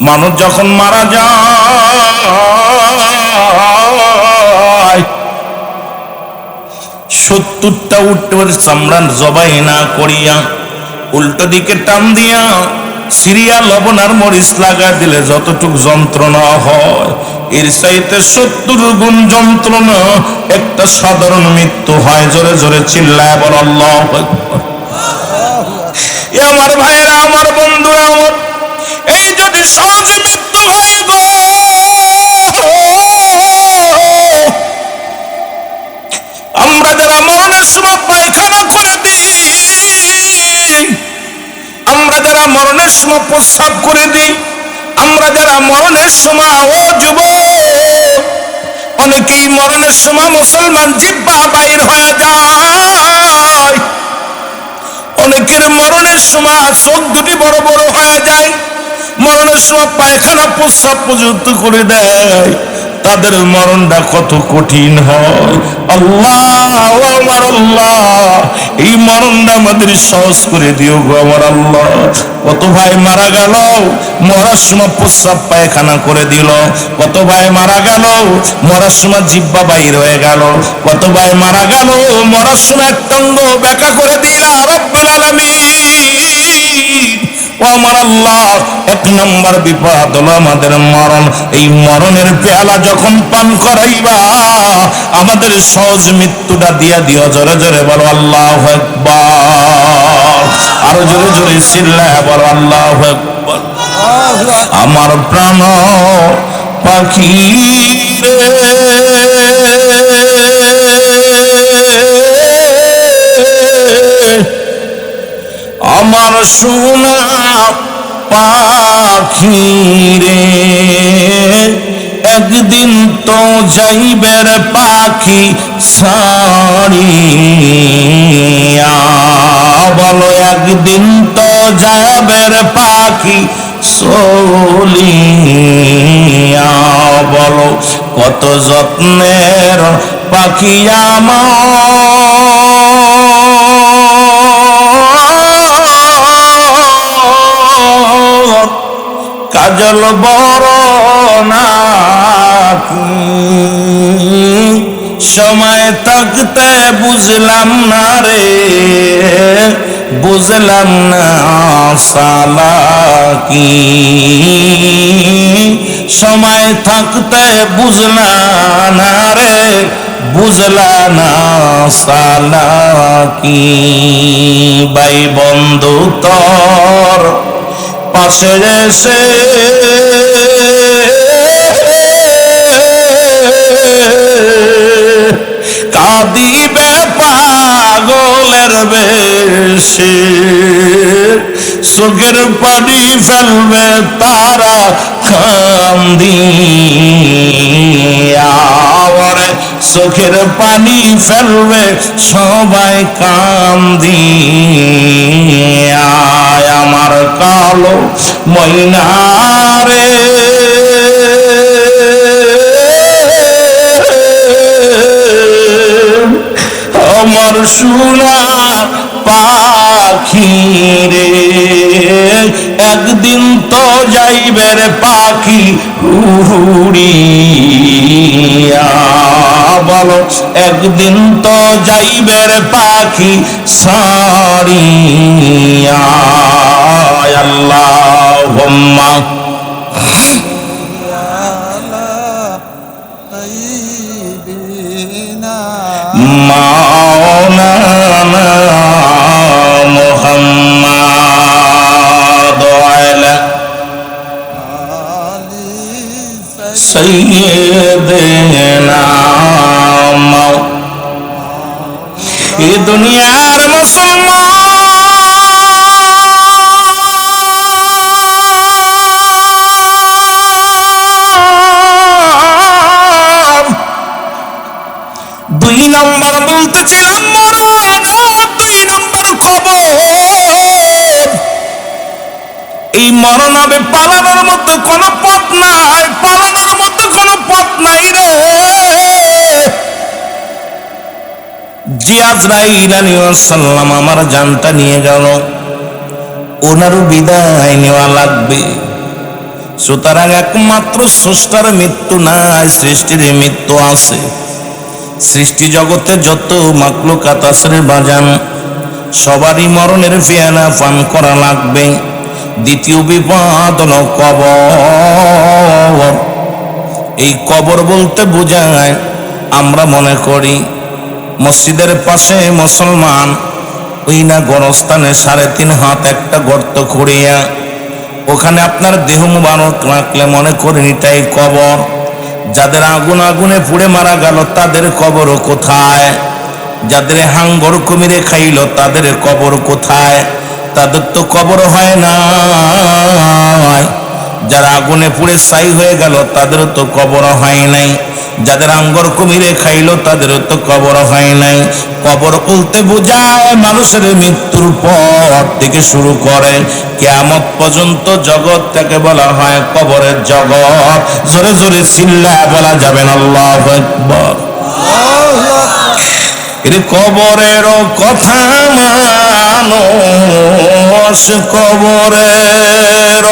মানুষ যখন মারা যায় 70টা উটের চামড়ার জবাই না করিয়া উল্টো দিকে টান দিয়া সিরিয়া লবণ আর মরিচ লাগা দিলে যতটুক যন্ত্রণা হয় এর চাইতে 70 গুণ যন্ত্রণা একটা সাধারণ মৃত্যু হয়। জোরে জোরে চিল্লায় বল আল্লাহু আকবার। আমার ভাইরা, আমার বন্ধুরা, আমার এই যদি সহজ মৃত্যু হয় গো, আমরা যারা মরণের সময় পায়খানা করে দিই, আমরা যারা মরণের সময় প্রস্রাব করে দিই, আমরা যারা মরণের সময় ও যুবক, অনেকেই মরণের সময় মুসলমান জিহ্বা বাইর হয়ে যায়, অনেকের মরণের সময় চোখ দুটি বড় বড় হয়ে যায়, মরণের সময় পায়খানা প্রস্রাব পর্যন্ত করে দেয়। তাদের মরণটা কত কঠিন হয়। আল্লাহ, আমার আল্লাহ, এই মরণটা আমাদের সহজ করে দিও গো আমার আল্লাহ। কত ভাই মারা গেল, মরার সময় প্রস্রাব পায়খানা করে দিল। কত ভাই মারা গেল, মরার সময় জিহ্বা বাইর হয়ে গেল। কত ভাই মারা গেল, মরার সময় একটা অঙ্গ ব্যাকা করে দিল। রব্বুল আলামিন, ও আমার আল্লাহ, 1 নম্বর বিপদ হলো আমাদের মরণ। এই মরণের পেয়ালা যখন পান করাইবা, আমাদের সহজ মৃত্যুটা দিয়া দিও। জোরে জোরে বলো আল্লাহু আকবার। আরো জোরে জোরে চিল্লায় বলো আল্লাহু আকবার। আমার প্রাণ পাখি রে, আমার সোনা পাখি রে, একদিন তো যাইবের পাখি ছাড়িয়া, বলো একদিন তো যাবের পাখি চলিয়া, বলো কত যত্নের পাখি আমার, কাজল বড় নাকি, সময় থাকতে বুঝলাম না রে, বুঝলাম না সালাকি, সময় থাকতে বুঝলাম না রে, বুঝলা না সালাকি। ভাই বন্ধু তোর পাশে এসে কাঁদিবে পাগলের বেশে, চোখের পানি ফেলবে তারা কান্দিয়া, চোখের পানি ফেলবে সবাই কান্দিয়া। আমার কালো ময়না রে, আমার সোনা পাখি রে, একদিন তো যাইবের পাখি উড়িয়া, বলো একদিন তো যাইবের পাখি ছাড়িয়া। আল্লাহুম্মা মাওলানা মুহাম্মাদ আলা সাইয়্যিদিনা। এই দুনিয়ার মুসলমান দুই নম্বর বলতেছিলাম মরণ, 2 নম্বর খবর, এই মরণ হবে পালানোর মতো কোনো পথ নাই, পালানোর মতো কোনো পথ নাই রে। যে আজরাইল আলাইহিস সালাম আমার জানটা নিয়ে গেল, ওনারও বিদায় নেওয়া লাগবে। সুতরাং একমাত্র স্রষ্টার মৃত্যু নাই, সৃষ্টির মৃত্যু আছে। সৃষ্টি জগতে যত মাখলুকাত আছে বাজান, সবারই মরণের ফিয়ানা পান করা লাগবে। দ্বিতীয় বিপদ হলো কবর। এই কবর বলতে বোঝায়, আমরা মনে করি মসজিদের পাশে মুসলমান ওই না গরস্থানে 3.5 হাত একটা গর্ত খুঁড়িয়া ওখানে আপনার দেহ মুবারক রাখলে মনে করেন এটাই কবর। যাদের আগুনে পুড়ে মারা গেল তাদের কবর কোথায়? যাদের হাঙ্গর কুমিরে খাইল তাদের কবর কোথায়? তাদের তো কবর হয় না। যারা আগুনে পুড়ে ছাই হয়ে গেল তাদেরও তো কবর হয় নাই। যাদের আঙ্গর কুমিরে খাইলো তাদেরও তো কবর হয় নাই। কবর বলতে বোঝায় মানুষের মৃত্যুর পর থেকে শুরু করে কিয়ামত পর্যন্ত জগৎটাকে বলা হয় কবরের জগৎ। জোরে জোরে চিল্লায় বলা যাবেন আল্লাহু আকবার। এর কবরের কথা মানুষ, কবরের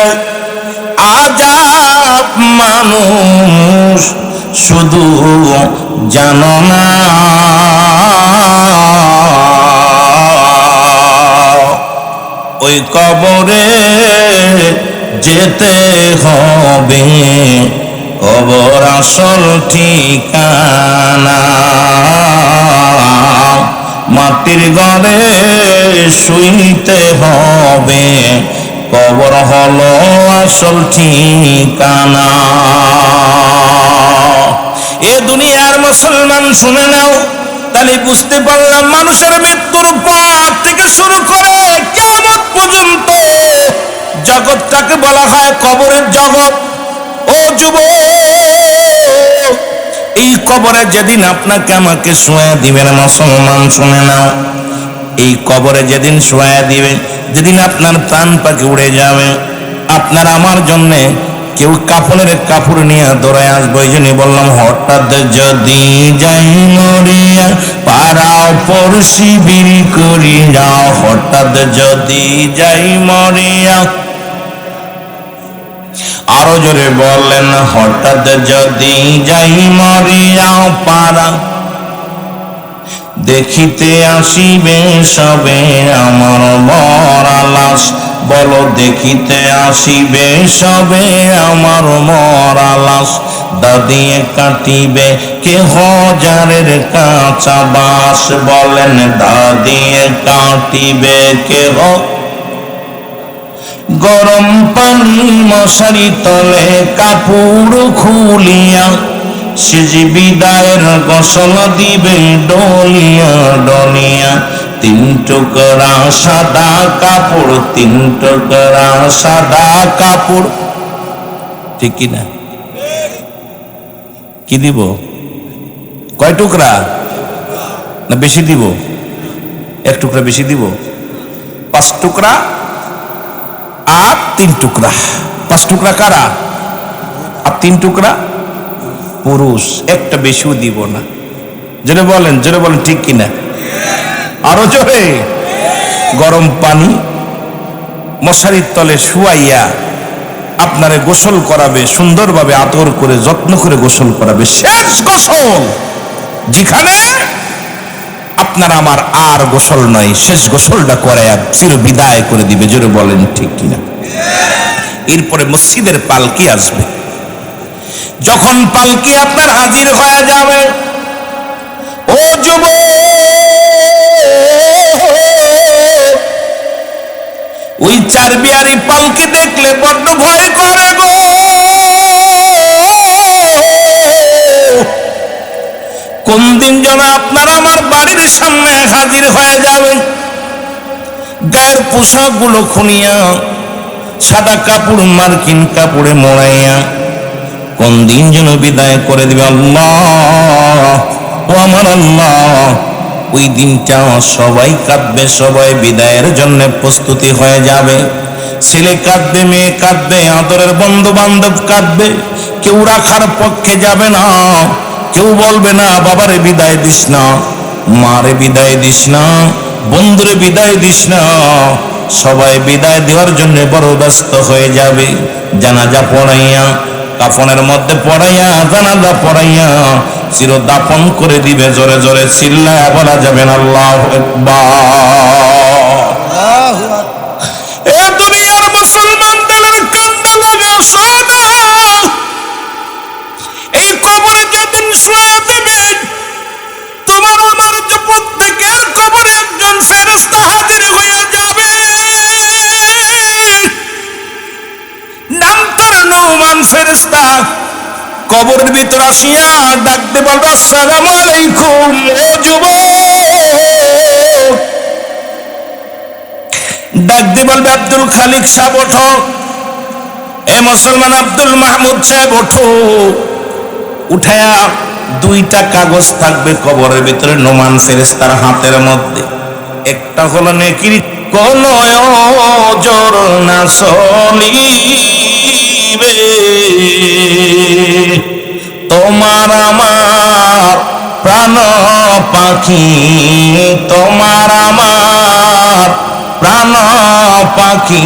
আযাব মানুষ শুধু জানো না। ওই কবরে যেতে হবে, কবর আসল ঠিকানা। মাটির ঘরে শুইতে হবে, কবর হলো আসল ঠিকানা। এ দুনিয়ার মুসলমান শুনে নাও, তাহলে বুঝতে পারলাম মানুষের মৃত্যুর পর থেকে শুরু করে কিয়ামত পর্যন্ত জগৎটাকে বলা হয় কবরের জগৎ। ও যুবক, এই কবরে যেদিন আপনাকে আমাকে শোয়া দিবেন মুসলমান শুনে নাও, এই কবরে যেদিন শোয়া দিবেন, যেদিন আপনার প্রাণ পাখি উড়ে যাবে, আপনার আমার জন্যে কেউ কাফনের কাপড় নিয়ে দৌড়ায় আসবে। ওই জন্য বললাম হঠাৎ যদি যাই মরিয়া পাড়াও পড়শি বিড়ি করিয়া, হঠাৎ যদি যাই মরিয়া। আরো জোরে বললেন হঠাৎ যদি যাই মরিয়া পাড়া দেখিতে আসিবে সবে আমার মরা লাশ। বলো দেখিতে আসিবে সবে আমার মরা লাশ। দাদিয়ে কাটিবে কে হাজারের কাঁচা বাঁশ। বলেন দাদিয়ে কাটিবে কে গরম পানি মশারি তলে কাপড় খুলিয়া। সেজ বিদায়ের গোসল দিবে ডলিয়া ডলিয়া। 3 টুকরা সাদা কাপড়, 3 টুকরা সাদা কাপড়। ঠিক কিনা? কি দিব? কয় টুকরা না বেশি দিব? 1 টুকরা বেশি দিব? 5 টুকরা আর 3 টুকরা। 5 টুকরা কারা? আর 3 টুকরা পুরুষ। একটা বেশিও দিব না। জোরে বলেন, জোরে বলেন ঠিক কিনা? আরো জোরে। গরম পানি মশারির তলে শুয়াইয়া আপনারে গোসল করাবে, সুন্দরভাবে আদর করে যত্ন করে গোসল করাবে। শেষ গোসল, যেখানে আপনার আমার আর গোসল নয়, শেষ গোসলটা করে চির বিদায় করে দিবে। জোরে বলেন ঠিক কিনা? এরপরে মসজিদের পালকি আসবে। যখন পালকি আপনার হাজির হয়ে যাবে, ও যুবক, ওই 4 বিয়ারি পালকি দেখলে বড্ড ভয় করে গো। কোন দিন যেন আপনার আমার বাড়ির সামনে হাজির হয়ে যাবে। গায়ের পোশাক গুলো খুনিয়া সাদা কাপড় মার্কিন কাপড়ে মোড়াইয়া কোন দিন যেন বিদায় করে দিবে। আল্লাহ, ও আমার আল্লাহ, ওই দিনটা সবাই কাঁদবে, সবাই বিদায়ের জন্য প্রস্তুতি হয়ে যাবে। ছেলে কাঁদবে, মেয়ে কাঁদবে, আদরের বন্ধু বান্ধব কাঁদবে। কেউ রাখার পক্ষে যাবে না, কেউ বলবে না বাবারে বিদায় দিস না, মারে বিদায় দিস না, বন্ধুরে বিদায় দিস না। সবাই বিদায় দেওয়ার জন্য বড় ব্যস্ত হয়ে যাবে। জানাজা পড়াইয়া, কাফনের মধ্যে পড়াইয়া, জানাজা পড়াইয়া চির দাফন করে দিবে। জোরে জোরে চিল্লায়া বলা যাবে না আল্লাহু আকবার। এ দুনিয়ার মুসলমানদের কান্দা লাগা শোনা, এই কবরে যেদিন শুয়ে দিবেন, তোমার আমার যে প্রত্যেকের কবরে একজন ফেরেশতা হাজির হয়ে যাবে। নাম তার নুমান ফেরেশতা। কবরের ভিতর আসিয়া ডাকতে বলবে, আসসালামু আলাইকুম ও যুবক। ডাকতে বলবে, আব্দুল খালিক সাহেব ওঠো। এ মুসলমান আব্দুল মাহমুদ সাহেব ওঠো। উঠায়া দুইটা কাগজ থাকবে কবরের ভিতরে নোমান ফেরেশতার হাতের মধ্যে। একটা হলো নেকির কোন ওজর না চলিবে, তোমার আমার প্রাণ পাখি, তোমার আমার প্রাণ পাখি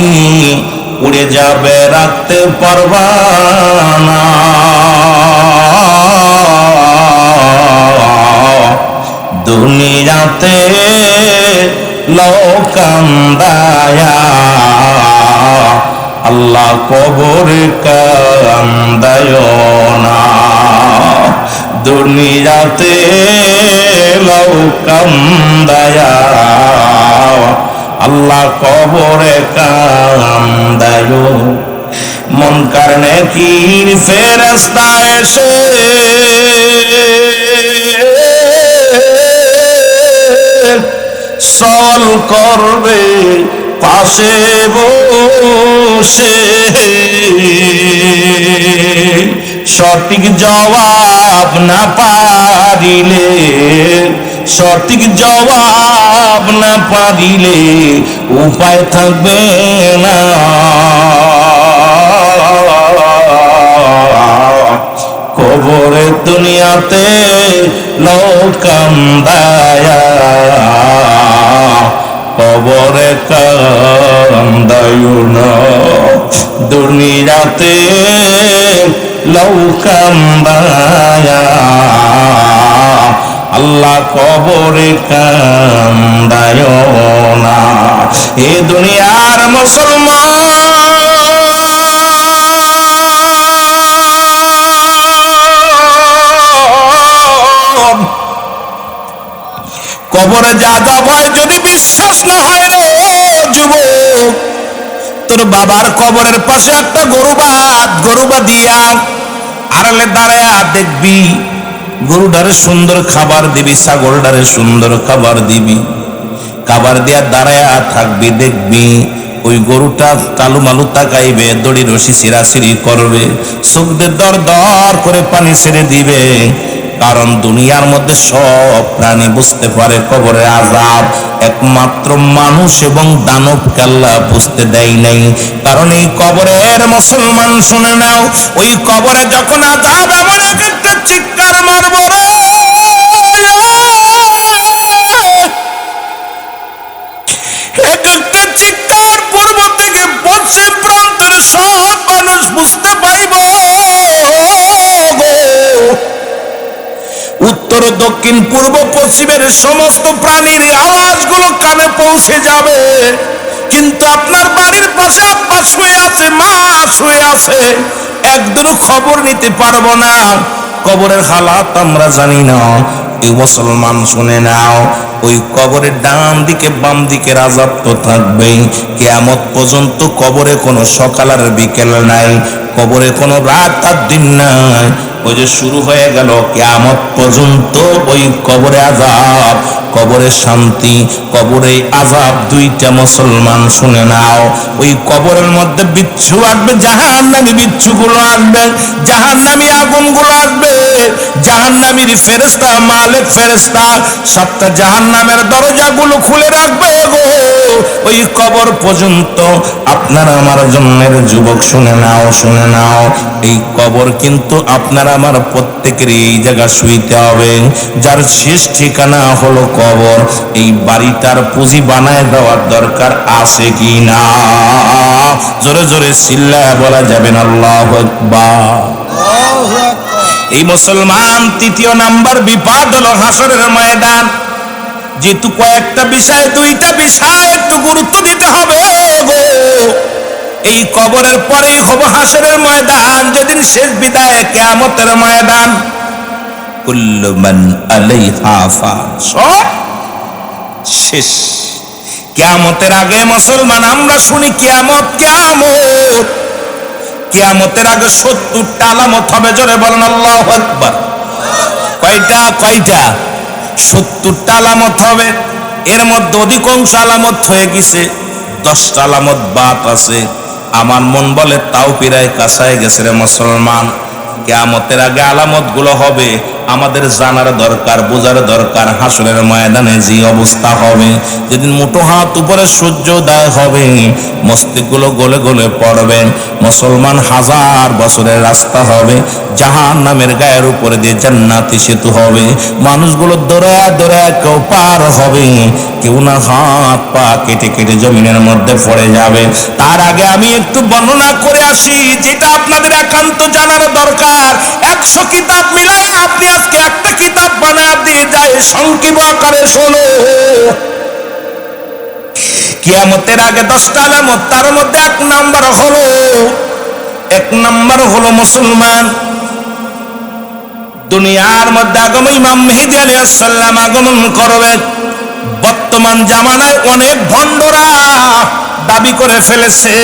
উড়ে যাবে রাখতে পারবা না। দুনিয়াতে লোকান্দায়া আল্লাহ কবরে কান্দায় না। দুনিয়াতে লোকান্দায়া আল্লাহ কবরে কান্দায়। মুনকার নেকির ফেরেশতা এসে সওয়াল করবে পাশে বসে। সঠিক জবাব না পারিলে, সঠিক জবাব না পারিলে উপায় থাকবে না। কবরে দুনিয়াতে লোকান্দায়া কবরে কান্দায় না। দুনিয়াতে লোকান্দায়া আল্লাহ কবরে কান্দায় না। এ দুনিয়ার মুসলমান, কবরে যা যা ভয় যদি বিশ্বাস না হয় রে যুবক, তোর বাবার কবরের পাশে একটা গরু বাঁধিয়া আড়ালে দাঁড়ায়া দেখবি, গরুটারে সুন্দর খাবার দিবি, ছাগলটারে সুন্দর খাবার দিবি, খাবার দিয়া দাঁড়ায়া থাকবি। দেখবি ওই গরুটা কালু মালু তাকাইবে, দড়ি রশি ছিঁড়াছিঁড়ি করবে, চোখ দিয়ে দর দর করে পানি ছেড়ে দিবে। কারণ দুনিয়ার মধ্যে সব প্রাণী বুঝতে পারে কবরের আযাব, একমাত্র মানুষ এবং দানব আল্লাহ বুঝতে দেয় নাই। কারণ এই কবরের মুসলমান শুনে নাও, ওই কবরে যখন আযাব এমন একটা চিৎকার মারব রে, এক একটা চিৎকার পূর্ব থেকে পশ্চিম প্রান্তের সব মানুষ বুঝতে পাইব, উত্তর দক্ষিণ পূর্ব পশ্চিমের সমস্ত প্রাণীর আওয়াজগুলো কানে পৌঁছে যাবে। কিন্তু আপনার বাড়ির পাশে আব্বা শুয়ে আছে, মা শুয়ে আছে, একদিনও খবর নিতে পারবো না। কবরের হালাত আমরা জানি না। এই মুসলমান শুনে নাও, ওই কবরের ডান দিকে বাম দিকের আযাব তো থাকবেই। কিয়ামত পর্যন্ত কবরে কোনো সকাল আর বিকেল নাই, কবরে কোনো রাত আর দিন নাই। ওই যে শুরু হয়ে গেল কিয়ামত পর্যন্ত ওই কবরে আযাব, কবরে শান্তি, কবরে আযাব, দুইটা মুসলমান শুনে নাও। ওই কবরের মধ্যে বিচ্ছু আসবে, জাহান্নামী বিচ্ছুগুলো আসবে, জাহান্নামী আগুনগুলো আসবে, জাহান্নামীর ফেরেশতা মালিক ফেরেশতা সাতটা জাহান্নামের দরজাগুলো খুলে রাখবে গো ওই কবর পর্যন্ত। আপনারা আমার জন্মের যুবক শুনে নাও, শুনে নাও, এই কবর কিন্তু আপনারা আমার প্রত্যেকের এই জায়গা শুইতে হবে। যার শেষ ঠিকানা হলো কবর, এই বাড়িটার পুঁজি বানায় দেওয়ার দরকার আছে কি না? জোরে জোরে চিল্লায় বলা যাবেন আল্লাহু আকবার। এই মুসলমান, তৃতীয় নাম্বার বিপদ হলো হাসরের ময়দান। যেহেতু কয়েকটা বিষয়, দুইটা বিষয় একটু গুরুত্ব দিতে হবে গো। এই কবরের পরেই হবে হাসরের ময়দান, যেদিন শেষ বিদায়, কিয়ামতের ময়দান। কুল্লু মান আলাইহা ফান, সব শেষ। কিয়ামতের আগে মুসলমান আমরা শুনি কিয়ামত কিয়ামত, কিয়ামতের আগে 70টা আলামত হবে। জোরে বলেন আল্লাহু আকবার। কয়টা? কয়টা? 70টা আলামত হবে। এর মধ্যে অধিকাংশ আলামত হয়ে গেছে, 10টা আলামত বাদ আছে। আমার মন বলে তাও প্রায় কাছায় গেছে রে মুসলমান। কিয়ামতের আগে আলামত গুলো হবে, আমাদের জানার দরকার, বোঝার দরকার। হাসরের ময়দানে যে অবস্থা হবে, যেদিন মুঠো হাত উপরে সূর্যোদয় হবে, মস্তিষ্কগুলো গলে গলে পড়বে মুসলমান। 1000 বছরের রাস্তা হবে, জাহান্নামের গায়ের উপরে দিয়ে জান্নাতি সেতু হবে। মানুষগুলো দৌড়ায় দৌড়ায় কেউ পার হবে, কেউ না হাত পা কেটে কেটে জমিনের মধ্যে পড়ে যাবে। তার আগে আমি একটু বর্ণনা করে আসি, যেটা আপনাদের একান্ত জানার দরকার। 100 কিতাব মিলাই আপনি আজকে একটা কিতাব বানায় দিয়ে যায়, সংক্ষিপ্ত আকারে শোনো। কিয়ামতের আগে 10টা আলামত, তার মধ্যে 1 নাম্বার হলো মুসলমান, দুনিয়ার মধ্যে আগম ইমাম মেহেদী আলাইহিস সালাম আগমন করবে। বর্তমান জামানায় অনেক ভণ্ডরা দাবি করে ফেলেছে,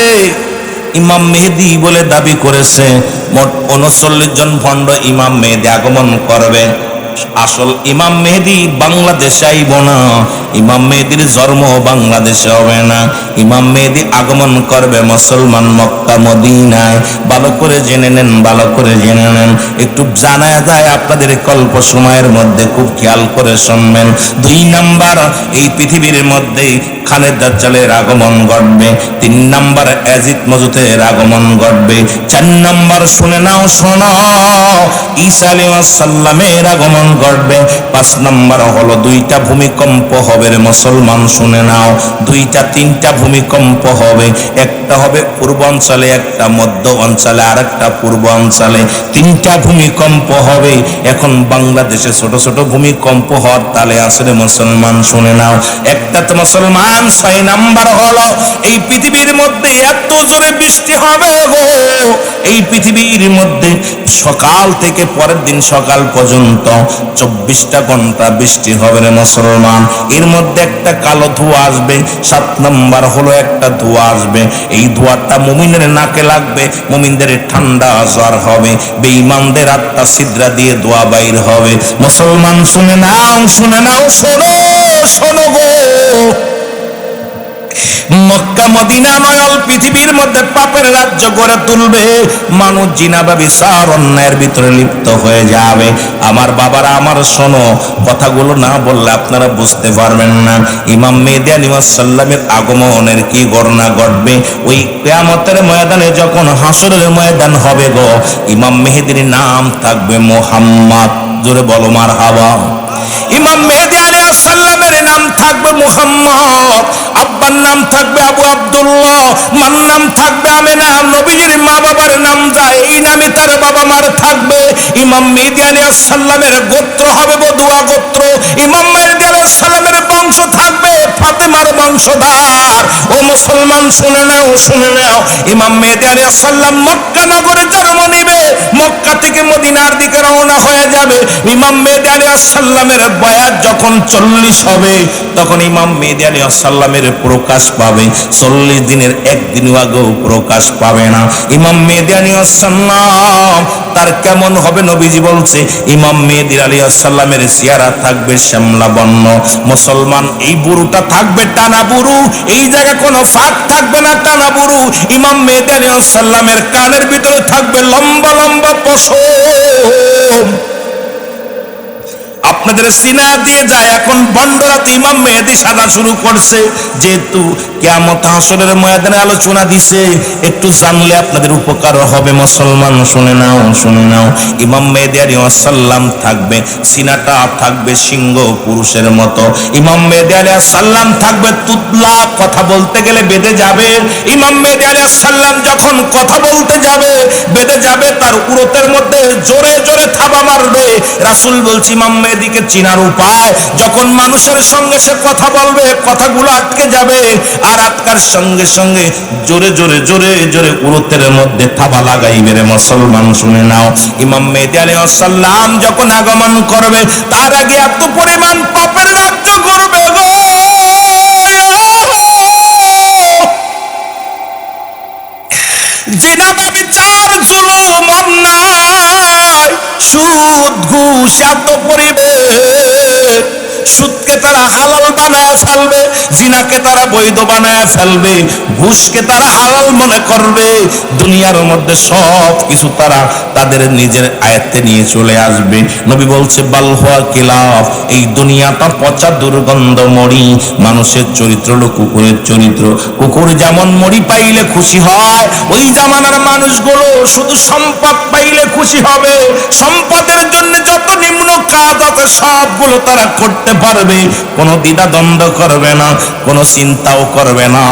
ইমাম মেহেদী বলে দাবি করেছে। মোট 39 জন ভণ্ড ইমাম মেহেদী আগমন করবে। আসল ইমাম মেহেদী বাংলাদেশে আইব না, ইমাম মেহেদীর জন্ম বাংলাদেশে হবে না। ইমাম মেহেদী আগমন করবে মুসলমান মক্কা মদিনায়। ভালো করে জেনে নেন, ভালো করে জেনে নেন। একটু জানা যায় আপনাদের অল্প সময়ের মধ্যে, খুব খেয়াল করে শুনবেন। 2 নাম্বার, এই পৃথিবীর মধ্যে খালেদ দাজ্জালের আগমন ঘটবে। 3 নাম্বার, ইয়াজিদ মজুদের আগমন ঘটবে। 4 নাম্বার, শুনে নাও, শোনো, ঈসা আলাইহিস সালামের আগমন ঘটবে। 5 নাম্বার হলো 2টা ভূমিকম্প হবে রে মুসলমান, শুনে নাও। 2টা 3টা ভূমিকম্প হবে, একটা হবে পূর্বাঞ্চলে, একটা মধ্য অঞ্চলে, আর একটা পূর্ব অঞ্চলে। 3টা ভূমিকম্প হবে। এখন বাংলাদেশে ছোট ছোট ভূমিকম্প হওয়ার তালে আছে রে মুসলমান, শুনে নাও। একটা তো মুসলমান 6 নাম্বার হলো, এই পৃথিবীর মধ্যে এত জোরে বৃষ্টি হবে গো, এই পৃথিবীর মধ্যে সকাল থেকে পরের দিন সকাল পর্যন্ত 24টা ঘন্টা বৃষ্টি হবে রে মুসলমান। এর মধ্যে একটা কালো ধোঁয়া আসবে। 7 নাম্বার হলো একটা ধোঁয়া আসবে, এই ধোঁয়াটা মুমিনের নাকে লাগবে, মুমিনদের ঠান্ডা জ্বর হবে, বেঈমানদের আত্মা ছিদ্রা দিয়ে ধোঁয়া বাইর হবে। মুসলমান শুনে নাও, শুনে নাও, শোনো, শোনো গো। মক্কা মদিনা নয়, অল পৃথিবীর মধ্যে পাপের রাজ্য গড়ে তুলবে। মানুষ জিনা বা বিচার অন্যায়ের ভিতরে লিপ্ত হয়ে যাবে। আমার বাবারা, আমার শোনো, কথাগুলো না বললে আপনারা বুঝতে পারবেন না। ইমাম মেহেদী আলাইহিস সালামের আগমনের কি ঘটনা ঘটবে ওই কিয়ামতের ময়দানে, যখন হাসরের ময়দান হবে গো। ইমাম মেহেদীর নাম থাকবে মুহাম্মদ। জোরে বলো মারহাবা। ইমাম মেহেদী আলাইহিস সালামের নাম থাকবে মুহাম্মদ। আব্বার নাম থাকবে আবু আব্দুল্লাহ, মার নাম থাকবে আমেনা। নবীজির মা বাবার নাম যায়, এই নামে তার বাবা মার থাকবে। ইমাম মেহেদী আলাইহিস সালামের গোত্র হবে বদুয়া গোত্র। ইমাম মেহেদী আলাইহিস সালামের বংশ থাকবে ফাতেমার বংশধর। ও মুসলমান শুনে নাও, শুনে নাও। ইমাম মেহেদী আলাইহিস সালাম মক্কা নগরে জন্ম নিবে, মক্কা থেকে মদিনার দিকে রওনা হয়ে যাবে। ইমাম মেহেদী আলাইহিস সালামের বয়স যখন 40 হবে, তখন ইমাম মেহেদী আলাইহিস সালামের প্রকাশ পাবে। 40 দিনের একদিনও আগেও প্রকাশ পাবে না। ইমাম মেহেদী আলাইহিস সালাম তার কেমন হবে? নবীজি বলছে, ইমাম মেহেদী আলাইহিস সালামের চেহারা থাকবে শ্যামলা বর্ণ। মুসলমান, এই বুড়ুটা থাকবে টানা বুড়ু, এই জায়গায় কোনো ফাঁক থাকবে না, টানা বুড়ু। ইমাম মেহেদী আলাইহিস সালামের কানের ভিতরে থাকবে লম্বা লম্বা পশম। আপনাদের সিনা দিয়ে যায়। এখন বন্ডরাতে ইমাম মেহেদী সাজা শুরু করছে। যেহেতু কিয়ামত হাসরের ময়দানে আলোচনা দিছে, একটু জানলে আপনাদের উপকার হবে। মুসলমান শুনে নাও, শুনে নাও। ইমাম মেহেদী আলাইহিস সালাম থাকবে, সিনাটা থাকবে সিংহ পুরুষের মতো। ইমাম মেহেদী আলাইহিস সালাম থাকবে তুতলা, কথা বলতে গেলে বেঁধে যাবে। ইমাম মেহেদী আলাইহিস সালাম যখন কথা বলতে যাবে, বেঁধে যাবে, তার উরতের মধ্যে জোরে জোরে থাবা মারবে। রাসূল বলছে ইমাম মেহেদীকে চিনার উপায়, যখন মানুষের সঙ্গে সে কথা বলবে, কথাগুলো আটকে যাবে, আর আটকার সঙ্গে সঙ্গে জোরে জোরে জোরে জোরে উরতের মধ্যে থাবা লাগাইবে। রে মুসলমান শুনে নাও, ইমাম মেহেদী আলাইহিস সালাম যখন আগমন করবে, তার আগে এত পরিমাণ পাপের রাজ্য করবে গো, জিনা ব্যভিচার জুলুম অন্যায় সুদ ঘুষ এত পরিবে। সুদকে তারা হালাল বানায় ফেলবে, জিনাকে তারা বৈধ বানায় ফেলবে, ঘুষকে তারা হালাল মনে করবে। দুনিয়ার মধ্যে সব কিছু তারা তাদের নিজের আয়ত্তে নিয়ে চলে আসবে। নবী বলছে বাল হুয়া কিলাফ, এই দুনিয়াটা পচা দুর্গন্ধ মরি। মানুষের চরিত্র হলো কুকুরের চরিত্র। কুকুর যেমন মরি পাইলে খুশি হয়, ওই জামানার মানুষগুলো শুধু সম্পদ পাইলে খুশি হবে। সম্পদের জন্য যত নিম্ন কাজ আছে সবগুলো তারা করতে পারবে, কোনো দ্বিধা দ্বন্দ্ব করবে না, কোনো চিন্তাও করবে না।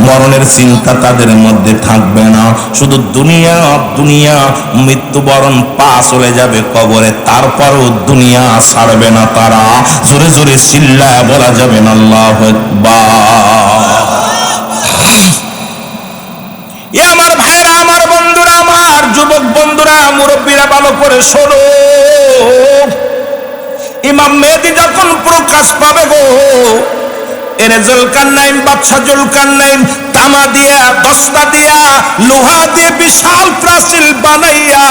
মরণের চিন্তা তাদের মধ্যে থাকবে না। শুধু দুনিয়া দুনিয়া, মৃত্যুবরণ পা চলে যাবে কবরে, তারপরও দুনিয়া ছাড়বে না তারা। জোরে জোরে চিল্লায় বলা যাবে না আল্লাহু আকবার। এ আমার ভাইরা, আমার বন্ধুরা, আমার যুবক বন্ধুরা, মুরব্বীরা, ভালো করে শোনো। ইমাম মেহেদী যখন প্রকাশ পাবে গো, এরে জুলকারনাইন, বাদশা জুলকারনাইন তামা দিয়া, দস্তা দিয়া, লোহা দিয়ে বিশাল প্রাচীর বানাইয়া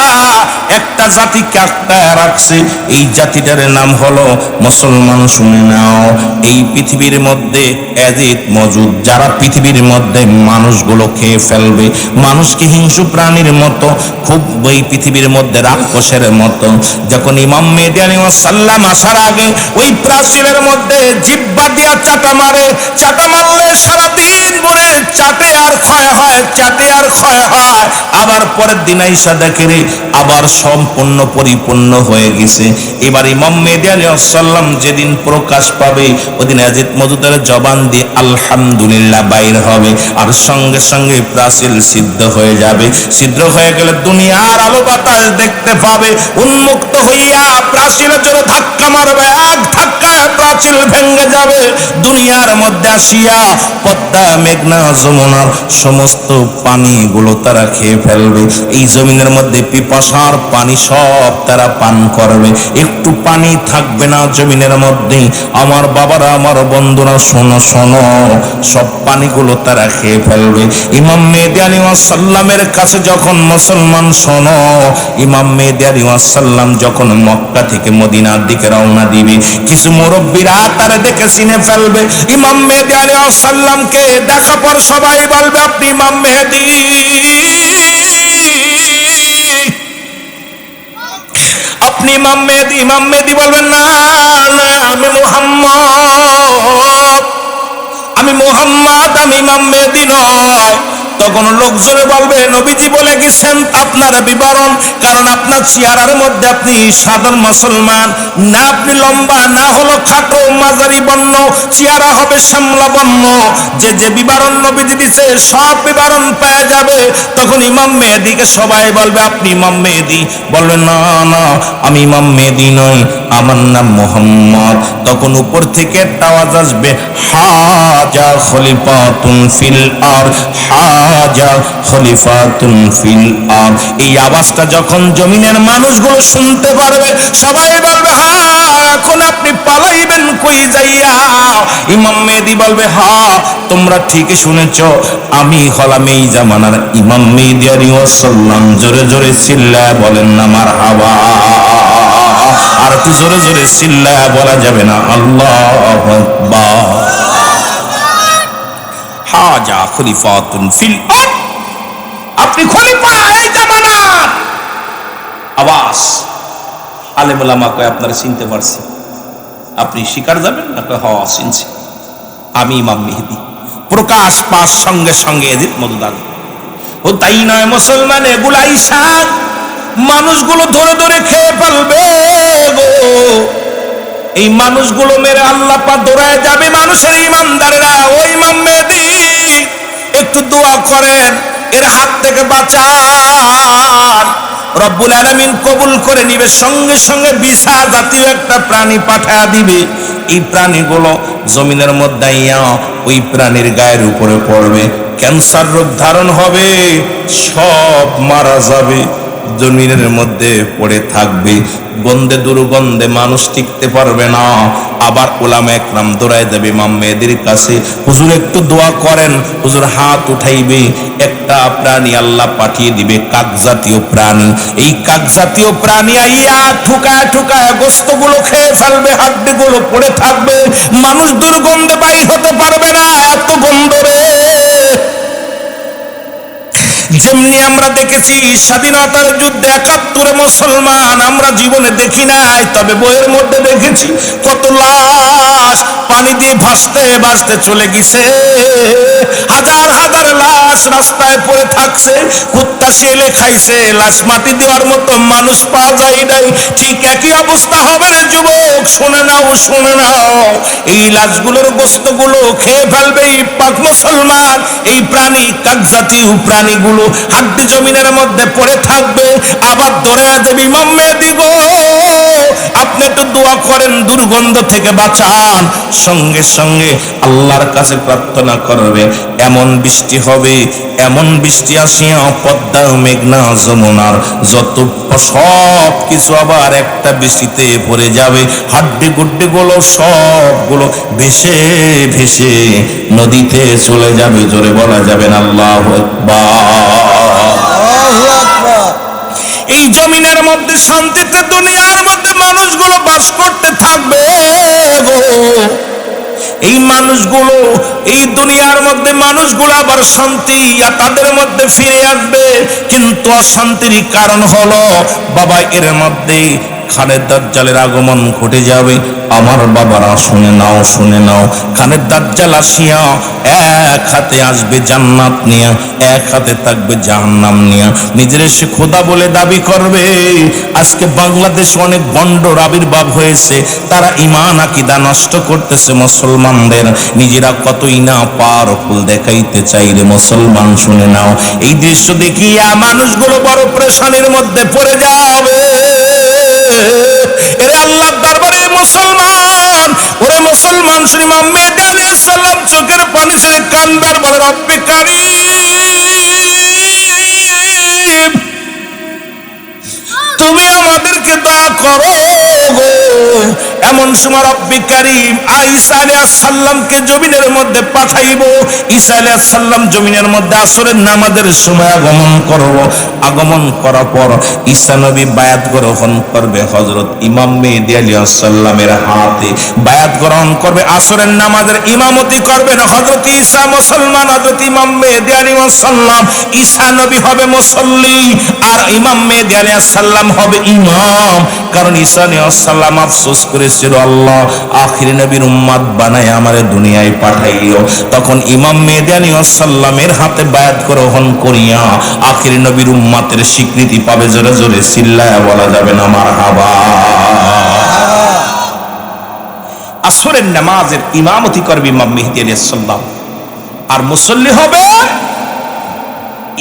একটা জাতিকে আটকায় রাখছে। এই জাতিটার নাম হলো মুসলমান। শুনে নাও, এই পৃথিবীর মধ্যে এজিদ মজুদ, যারা পৃথিবীর মধ্যে মানুষগুলো খেয়ে ফেলবে, মানুষকে হিংস্র প্রাণীর মতো, খুব ওই পৃথিবীর মধ্যে রাক্ষসের মতো। যখন ইমাম মেহেদী আলাইহিস সালাম আসার আগে ওই প্রাচীরের মধ্যে জিহ্বা দিয়া চাটা মারে, চাটা মারলে সারাদিন ভরে চাটে আর ক্ষয় হয়, চাটে আর ক্ষয় হয়। আবার পরের দিন আইসা দেখে রে আবার সম্পূর্ণ পরিপূর্ণ হয়ে গেছে। এবার ইমাম মেহেদী আলাইহিস সালাম যেদিন প্রকাশ পাবে, ওদিন এজিদ মজুদের জবান দিয়ে আলহামদুলিল্লাহ বাইর হবে, আর সঙ্গে সঙ্গে প্রাচীর সিদ্ধ হয়ে যাবে। সিদ্ধ হয়ে গেলে দুনিয়ার আলো বাতাস দেখতে পাবে। উন্মুক্ত হইয়া প্রাচীরের জন্য ধাক্কা মারবে, এক ধাক্কায় প্রাচীর ভেঙে যাবে। দুনিয়ার মধ্যে আসিয়া পদ্মা, মেঘনা, যমুনার সমস্ত পানিগুলো তারা খেয়ে ফেলবে। এই জমিনের মধ্যে পিপাসার পানি সব তারা পান করবে, একটু পানি থাকবে না জমিনের মধ্যে। আমার বাবারা, আমার বন্ধুরা, শোনো শোনো, সব পানিগুলো তারা খেয়ে ফেলবে। ইমাম মেহেদী আলাইহিস সালামের কাছে যখন মুসলমান, শোনো, ইমাম মেহেদী আলাইহিস সালাম যখন মক্কা থেকে মদিনার দিকে রওনা দিবে, কিছু মুরব্বীরা তারা দেখে চিনে ফেলবে। ইমাম মেহেদী আলাইহিস সালামকে দেখা পর সবাই বলবে আপনি ইমাম মেহেদী। আপনি ইমাম মেহেদী। ইমাম মেহেদী বলবেন না না, আমি মুহাম্মদ, আমি মুহাম্মদ, আমি ইমাম মেহেদী নয়। তখন লোকজনে বলবে নবীজি বলে গেছেন আপনার বিবরণ, কারণ আপনার চেহারার মধ্যে আপনি সাধারণ মুসলমান না, আপনি লম্বা না, হলো খাটো মাঝারি বর্ণ, চেহারা হবে শ্যামলা বর্ণ। যে যে বিবরণ নবীজি দিছে সব বিবরণ পেয়ে যাবে। তখন ইমাম মেহেদীকে সবাই বলবে আপনি ইমাম মেহেদী। বলবেন না না, আমি ইমাম মেহেদী নই, আমার নাম মুহাম্মদ। তখন উপর থেকে একটা আওয়াজ আসবে, হাজা খলিফাতুন ফিল আরদ, হাজা খলিফাতুন ফিল আরদ। এই আওয়াজটা যখন জমিনের মানুষগুলো শুনতে পারবে, সবাই বলবে হ্যাঁ, এখন আপনি পালাইবেন কই যাইয়া? ইমাম মেহেদী বলবে হ্যাঁ, তোমরা ঠিকই শুনেছ, আমি হলাম এই জামানার ইমাম মেহেদী আলাইহিস সালাম। জোরে জোরে চিল্লায় বলেন না মারহাবা। আর একটু জোরে জোরে চিল্লায় বলা যাবে না আল্লাহু আকবার। হাজা খলিফাতুন ফিল আরদ, আপনি খলিফা এই জামানার। আওয়াজ আলেম ওলামা কয় আপনারা চিনতে পারছি, আপনি শিকার যাবেন না? হওয়া চিনছি, আমি ইমাম মেহেদী। প্রকাশ পাস সঙ্গে সঙ্গে এজিদ মদুদার। ও তাই নয় মুসলমান, এগুলো আইসা মানুষগুলো ধরে ধরে খেয়ে ফেলবে গো। এই মানুষগুলো মেরে আল্লাহ পাক দৌড়ায় যাবে মানুষের ইমানদারেরা। ওই ইমাম মেহেদী একটু দোয়া করেন, এর হাত থেকে বাঁচান, রব্বুল আলামিন কবুল করে নিবে। সঙ্গে সঙ্গে বিছা জাতীয় একটা প্রাণী পাঠায়া দিবে। এই প্রাণীগুলো জমিনের মধ্যে আইয়া ওই প্রাণীর গায়ের উপরে পড়বে, ক্যান্সার রোগ ধারণ হবে, সব মারা যাবে, জমিনের মধ্যে পড়ে থাকবে, গন্ধে দুর্গন্ধে মানুষ টিকতে পারবে না। আবার উলামা একরাম দৌড়ায় যাবে ইমাম মেহেদীর কাছে, হুজুর একটু দোয়া করেন। হুজুর হাত উঠাইবে, একটা প্রাণী আল্লাহ পাঠিয়ে দিবে, কাক জাতীয় প্রাণী। এই কাক জাতীয় প্রাণী আইয়া ঠুকায় ঠুকায় গোস্তগুলো খেয়ে ফেলবে, হাড্ডিগুলো পড়ে থাকবে, মানুষ দুর্গন্ধে বাইর হতে পারবে না, এত গন্ধ রে। যেমনি আমরা দেখেছি স্বাধীনতার যুদ্ধে ৭১ মুসলমান, আমরা জীবনে দেখি নাই, তবে বইয়ের মধ্যে দেখেছি কত লাশ পানি দিয়ে ভাসতে ভাসতে চলে গেছে। হাজার হাজার লাশ রাস্তায় পড়ে থাকছে, কুত্তা শিয়ালে খাইছে, লাশ মাটি দেওয়ার মতো মানুষ পাওয়া যায় নাই। ঠিক একই অবস্থা হবে রে যুবক, শুনে নাও শুনে নাও। এই লাশগুলোর গোস্তগুলো খেয়ে ফেলবে এই পাক মুসলমান, এই প্রাণী কাক জাতীয় প্রাণীগুলো, হাড্ডি জমিনের মধ্যে পড়ে থাকবে। আবার দৌড়ায় যাবে ইমাম মেহেদী গো, আপনি একটু দোয়া করেন, দুর্গন্ধ থেকে বাঁচান। সঙ্গে সঙ্গে আল্লাহর কাছে প্রার্থনা করবে, এমন বৃষ্টি হবে, এমন বৃষ্টি আসিয়া পদ্মা মেঘনা যমুনার যত সব কিছু আবার একটা বৃষ্টিতে পড়ে যাবে, হাড্ডি গুড্ডি গুলো সবগুলো ভেসে ভেসে নদীতে চলে যাবে। জোরে বলা যাবেন আল্লাহু আকবার। এই জমিনের মধ্যে শান্তিতে দুনিয়ার মধ্যে মানুষগুলো বাস করতে থাকবে গো। এই মানুষগুলো, এই দুনিয়ার মধ্যে মানুষগুলো আবার শান্তি তাদের মধ্যে ফিরে আসবে। কিন্তু অশান্তির কারণ হলো বাবা, এর মধ্যে খানের দাজ্জালের আগমন ঘটে যাবে। আমার বাবারা শুনে নাও শুনে নাও, খানের দাজ্জাল আসিয়া এক হাতে আসবে জান্নাত নিয়ে, এক হাতে থাকবে জাহান্নাম নিয়ে, নিজের সে খোদা বলে দাবি করবে। আজকে বাংলাদেশে অনেক ভণ্ডর আবির্ভাব হয়েছে, তারা ঈমান আকীদা নষ্ট করতেছে মুসলমানদের, নিজেরা কতই না পাওয়ারফুল দেখাইতে চাইলে। মুসলমান শুনে নাও, এই দৃশ্য দেখিয়া মানুষগুলো বড় পেরেশানির মধ্যে পড়ে যাবে। এরে আল্লাহর দরবারে মুসলমান, ওরে মুসলমান, ইমাম মেহেদী আলাইহিস সালাম চোখের পানি ছেড়ে কান্দার বলে, রব্বে কারীম, তুমি আমাদেরকে দয়া করো গো। এমন সময় রব্বে কারীম ঈসা আলাইহিস সালামকে জমিনের মধ্যে পাঠাইব। ঈসা আলাইহিস সালাম জমিনের মধ্যে আসরের নামাজের সময় আগমন করব। আগমন করার পর ঈসা নবী বায়াত গ্রহণ করবে হযরত ইমাম মেহেদী আলাইহিস সালামের হাতে, বায়াত গ্রহণ করবে, আসরের নামাজের ইমামতি করবেন হযরত ঈসা মুসলমান, হযরত ইমাম মেহেদী আলাইহিস সালাম। ঈসা নবী হবে মুসল্লি আর ইমাম মেহেদী আলাইহিস সালাম হবে ইমাম। কারণ ঈসা আলাইহিস সালাম আফসোস করেছিল, আল্লাহ আখির নবীর উম্মত বানায় আমারে দুনিয়ায় পাঠাইও। তখন ইমাম মেহেদী আলাইহিস সালামের হাতে বায়াত গ্রহণ করিয়া আখির নবীর উম্মতের স্বীকৃতি পাবে। জোরে জোরে চিল্লায়া বলা যাবে না মারহাবা। আসরের নামাজের ইমামতি করবে ইমাম মেহেদী আলাইহিস সালাম, আর মুসল্লি হবে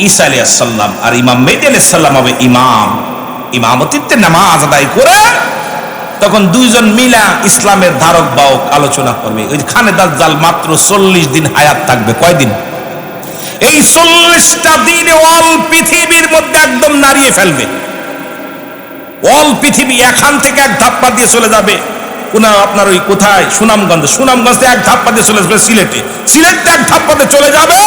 ঈসা আলাইহিস সালাম, আর ইমাম মেহেদী আলাইহিস সালাম হবে ইমাম। ইমামতিতে নামাজ আদায় করে তখন দুইজন মিলা ইসলামের ধারক বাহক আলোচনা করবে। ওই খানে দাজ্জাল মাত্র 40 দিন হায়াত থাকবে। কয়দিন? এই 40টা দিনে অল পৃথিবীর মধ্যে একদম নাড়িয়ে ফেলবে। অল পৃথিবী এখান থেকে এক ধাপ্পা দিয়ে চলে যাবে আপনার ওই কোথায় সুনামগঞ্জ, সুনামগঞ্জ থেকে এক ধাপ্পা দিয়ে চলে যাবে সিলেটে, সিলেট এক ধাপ্পা দিয়ে চলে যাবে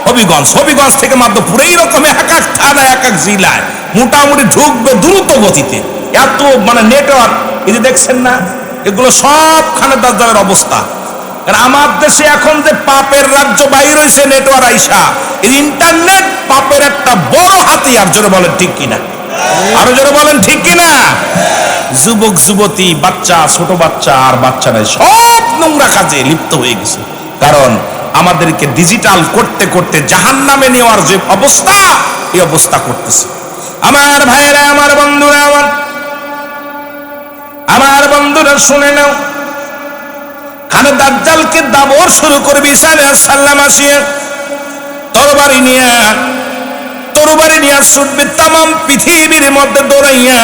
হবিগঞ্জ, হবিগঞ্জ থেকে মাধ্যপুর। এইরকম এক এক থানা এক এক জেলায় মোটামুটি ঢুকবে দ্রুত গতিতে। এত মানে নেটওয়ার্ক, এই যে দেখছেন না, এগুলো সব খানে দাজ্জালের অবস্থা। কারণ আমার দেশে এখন যে পাপের রাজ্য বাইর হয়েছে নেটওয়ার্ক আইসা, এই ইন্টারনেট পাপের একটা বড় হাতিয়ার। জোরে বলেন ঠিক কিনা? আরো জোরে বলেন ঠিক কিনা? যুবক যুবতী, বাচ্চা, ছোট বাচ্চা আর বাচ্চা নাই, সব নোংরা কাজে লিপ্ত হয়ে গেছে। কারণ আমাদেরকে ডিজিটাল করতে করতে জাহান্নামে নেওয়ার যে অবস্থা, এই অবস্থা করতেছে। আমার ভাইরা, আমার বন্ধুরা, আমার বন্ধুরা শুনে নাও, খানে দাজ্জালকে দাবর শুরু করবে ঈসা আলাইহিস সালাম আসিয়া তরবারি নিয়ে ছুটবে তামাম পৃথিবীর মধ্যে দৌড়াইয়া